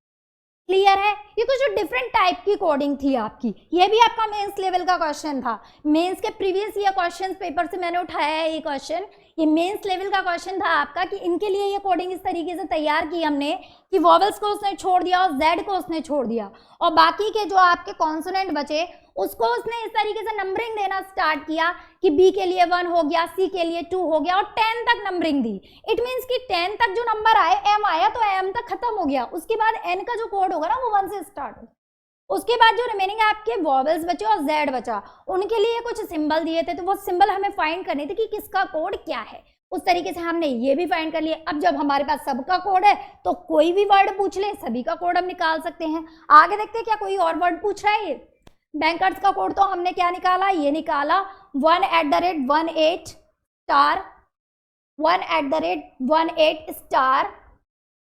क्लियर है? ये कुछ डिफरेंट टाइप की कोडिंग थी आपकी। ये भी आपका मेंस लेवल का क्वेश्चन था। मेंस के प्रीवियस ईयर क्वेश्चन पेपर से मैंने उठाया है ये क्वेश्चन। ये मेंस लेवल का क्वेश्चन था आपका कि इनके लिए ये कोडिंग इस तरीके से तैयार की हमने कि वॉवल्स को उसने छोड़ दिया और जेड को उसने छोड़ दिया, और बाकी के जो आपके कॉन्सोनेंट बचे उसको उसने इस तरीके से नंबरिंग देना स्टार्ट किया कि बी के लिए 1 हो गया, सी के लिए 2 हो गया, और 10 तक नंबरिंग दी। इट मींस कि 10 तक जो नंबर आए, एम आया तो एम तक खत्म हो गया। उसके बाद एन का जो कोड होगा ना वो 1 से स्टार्ट हो। उसके बाद जो रिमेनिंग आपके वॉवल्स बचे और जेड बचा, उनके लिए कुछ सिंबल दिए थे, तो वो सिंबल हमें फाइंड करने थे कि किसका कोड क्या है। उस तरीके से हमने ये भी फाइंड कर लिया। अब जब हमारे पास सबका कोड है तो कोई भी वर्ड पूछ ले, सभी का कोड हम निकाल सकते हैं। आगे देखते हैं क्या कोई और वर्ड पूछ रहा है। ये बैंकर्स का कोड तो हमने क्या निकाला? ये निकाला 1@18 स्टार, 1@18 स्टार,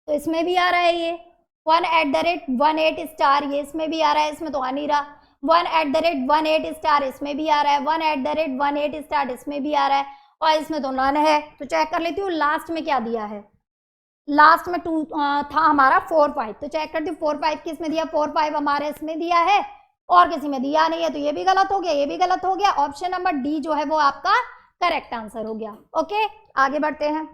तो इसमें भी आ रहा है ये 1@18 स्टार, ये इसमें भी आ रहा है, इसमें तो आ नहीं रहा। 1@18 स्टार इसमें भी आ रहा है, 1@18 स्टार इसमें भी आ रहा है, और इसमें तो नन है। तो चेक कर लेती हूँ लास्ट में क्या दिया है। लास्ट में 2 था हमारा 4 5, तो चेक करती हूँ 4 5 किसमें दिया? 4 5 हमारे इसमें दिया है और किसी में दिया नहीं है, तो ये भी गलत हो गया, ये भी गलत हो गया। ऑप्शन नंबर डी जो है वो आपका करेक्ट आंसर हो गया। ओके, आगे बढ़ते हैं।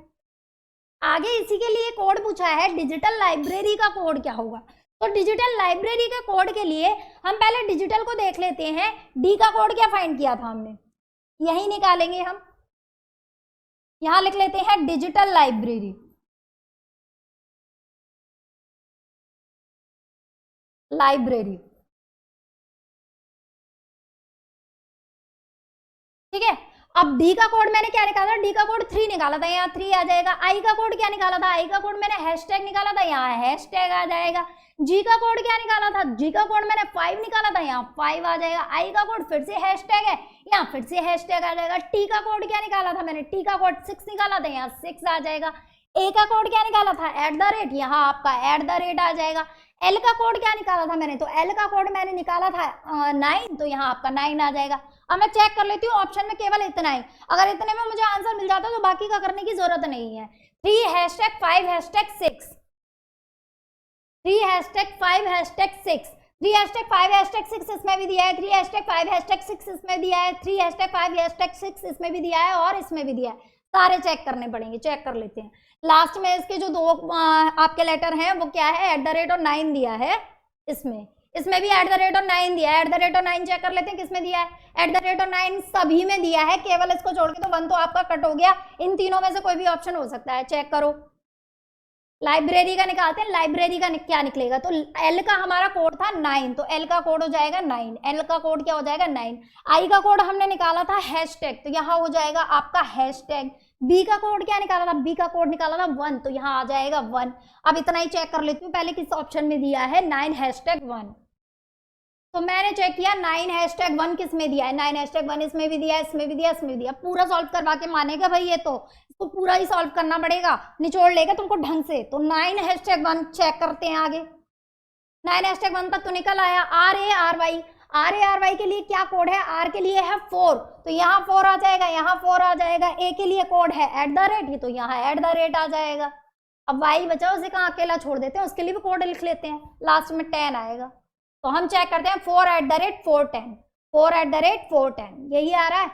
आगे इसी के लिए कोड पूछा है, डिजिटल लाइब्रेरी का कोड क्या होगा। तो डिजिटल लाइब्रेरी के कोड के लिए हम पहले डिजिटल को देख लेते हैं। डी का कोड क्या फाइंड किया था हमने, यही निकालेंगे हम। यहां लिख लेते हैं डिजिटल लाइब्रेरी, लाइब्रेरी, ठीक है। अब डी का कोड मैंने क्या निकाला? डी का कोड 3 निकाला था, यहाँ 3 आ जाएगा। आई का कोड क्या निकाला था? आई का कोड मैंने हैशटैग निकाला था, यहाँ हैशटैग आ जाएगा। जी का कोड क्या निकाला था? जी का कोड मैंने 5 निकाला था, यहाँ 5 आ जाएगा। आई का कोड फिर से हैशटैग है, यहाँ फिर से हैशटैग आ जाएगा। टी का कोड क्या निकाला था मैंने? टी का कोड 6 निकाला था, यहाँ 6 आ जाएगा। ए का कोड क्या निकाला था? @ यहाँ आपका @ आ जाएगा। एल का कोड क्या निकाला था मैंने? तो एल का कोड मैंने निकाला था 9, तो यहाँ आपका 9 आ जाएगा। अब मैं चेक कर लेती हूँ ऑप्शन में केवल इतना ही, अगर इतने में मुझे आंसर मिल जाता तो बाकी का करने की जरूरत नहीं है। 3 #5 #6, 3 #5 #6, 3 #5 #6 इसमें भी दिया है, 3 #5 #6 इसमें दिया है, 3 #5 #6 इसमें भी दिया है और इसमें भी दिया है। सारे चेक करने पड़ेंगे, चेक कर लेते हैं। लास्ट में इसके जो 2 आपके लेटर हैं वो क्या है? @ और 9 दिया है इसमें, इसमें भी @ और 9 दिया है। @ और 9 चेक कर लेते हैं किसमें दिया है। @ और 9 सभी में दिया है, केवल इसको छोड़ के तो 1 तो आपका कट हो गया। इन तीनों में से कोई भी ऑप्शन हो सकता है, चेक करो। लाइब्रेरी का निकालते हैं, लाइब्रेरी का क्या निकलेगा? तो एल का हमारा कोड था 9, तो एल का कोड हो जाएगा 9, एल का कोड क्या हो जाएगा 9। आई का कोड हमने निकाला था हैशटैग, तो यहाँ हो जाएगा आपका हैशटैग। बी का कोड क्या निकाला था? बी का कोड निकाला था 1, तो यहाँ आ जाएगा 1। अब इतना ही चेक कर लेती हूँ पहले किस ऑप्शन में दिया है 9 #1, तो मैंने चेक किया 9 #1 किस में दिया है? 9 #1 इसमें भी दिया है, इसमें भी दिया, इसमें भी दिया। पूरा सॉल्व करवा के मानेगा भाई, ये तो इसको पूरा ही सॉल्व करना पड़ेगा, निचोड़ लेगा तुमको ढंग से। तो 9 #1 चेक करते हैं आगे। 9 #1 तक तो निकल आया। RARY के लिए क्या कोड है? आर के लिए है 4, तो यहाँ 4 आ जाएगा, यहाँ 4 आ जाएगा। ए के लिए कोड है @ तो यहाँ @ आ जाएगा। अब वाई बचा, उसे कहाँ अकेला छोड़ देते हैं, उसके लिए भी कोड लिख लेते हैं, लास्ट में 10 आएगा। तो हम चेक करते हैं 4@410, 4@410 यही आ रहा है।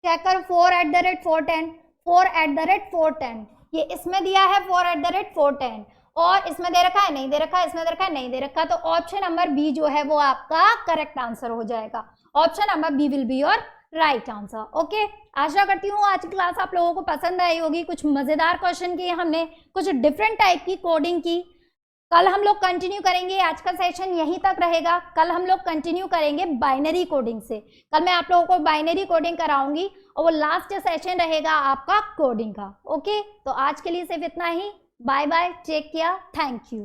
चेक करो 4@410, 4@410 ये इसमें दिया है 4@410, और इसमें दे रखा है नहीं दे रखा है, इसमें दे रखा है नहीं दे रखा, तो ऑप्शन नंबर बी जो है वो आपका करेक्ट आंसर हो जाएगा। Option number B will be your right answer. Okay, आशा करती हूँ आज की क्लास आप लोगों को पसंद आई होगी। कुछ मजेदार क्वेश्चन किए हमने, कुछ डिफरेंट टाइप की कोडिंग की। कल हम लोग कंटिन्यू करेंगे, आज का सेशन यहीं तक रहेगा। कल हम लोग कंटिन्यू करेंगे बाइनरी कोडिंग से। कल मैं आप लोगों को बाइनरी कोडिंग कराऊंगी और वो लास्ट सेशन रहेगा आपका कोडिंग का। ओके, तो आज के लिए सिर्फ इतना ही। Bye bye, take care, thank you.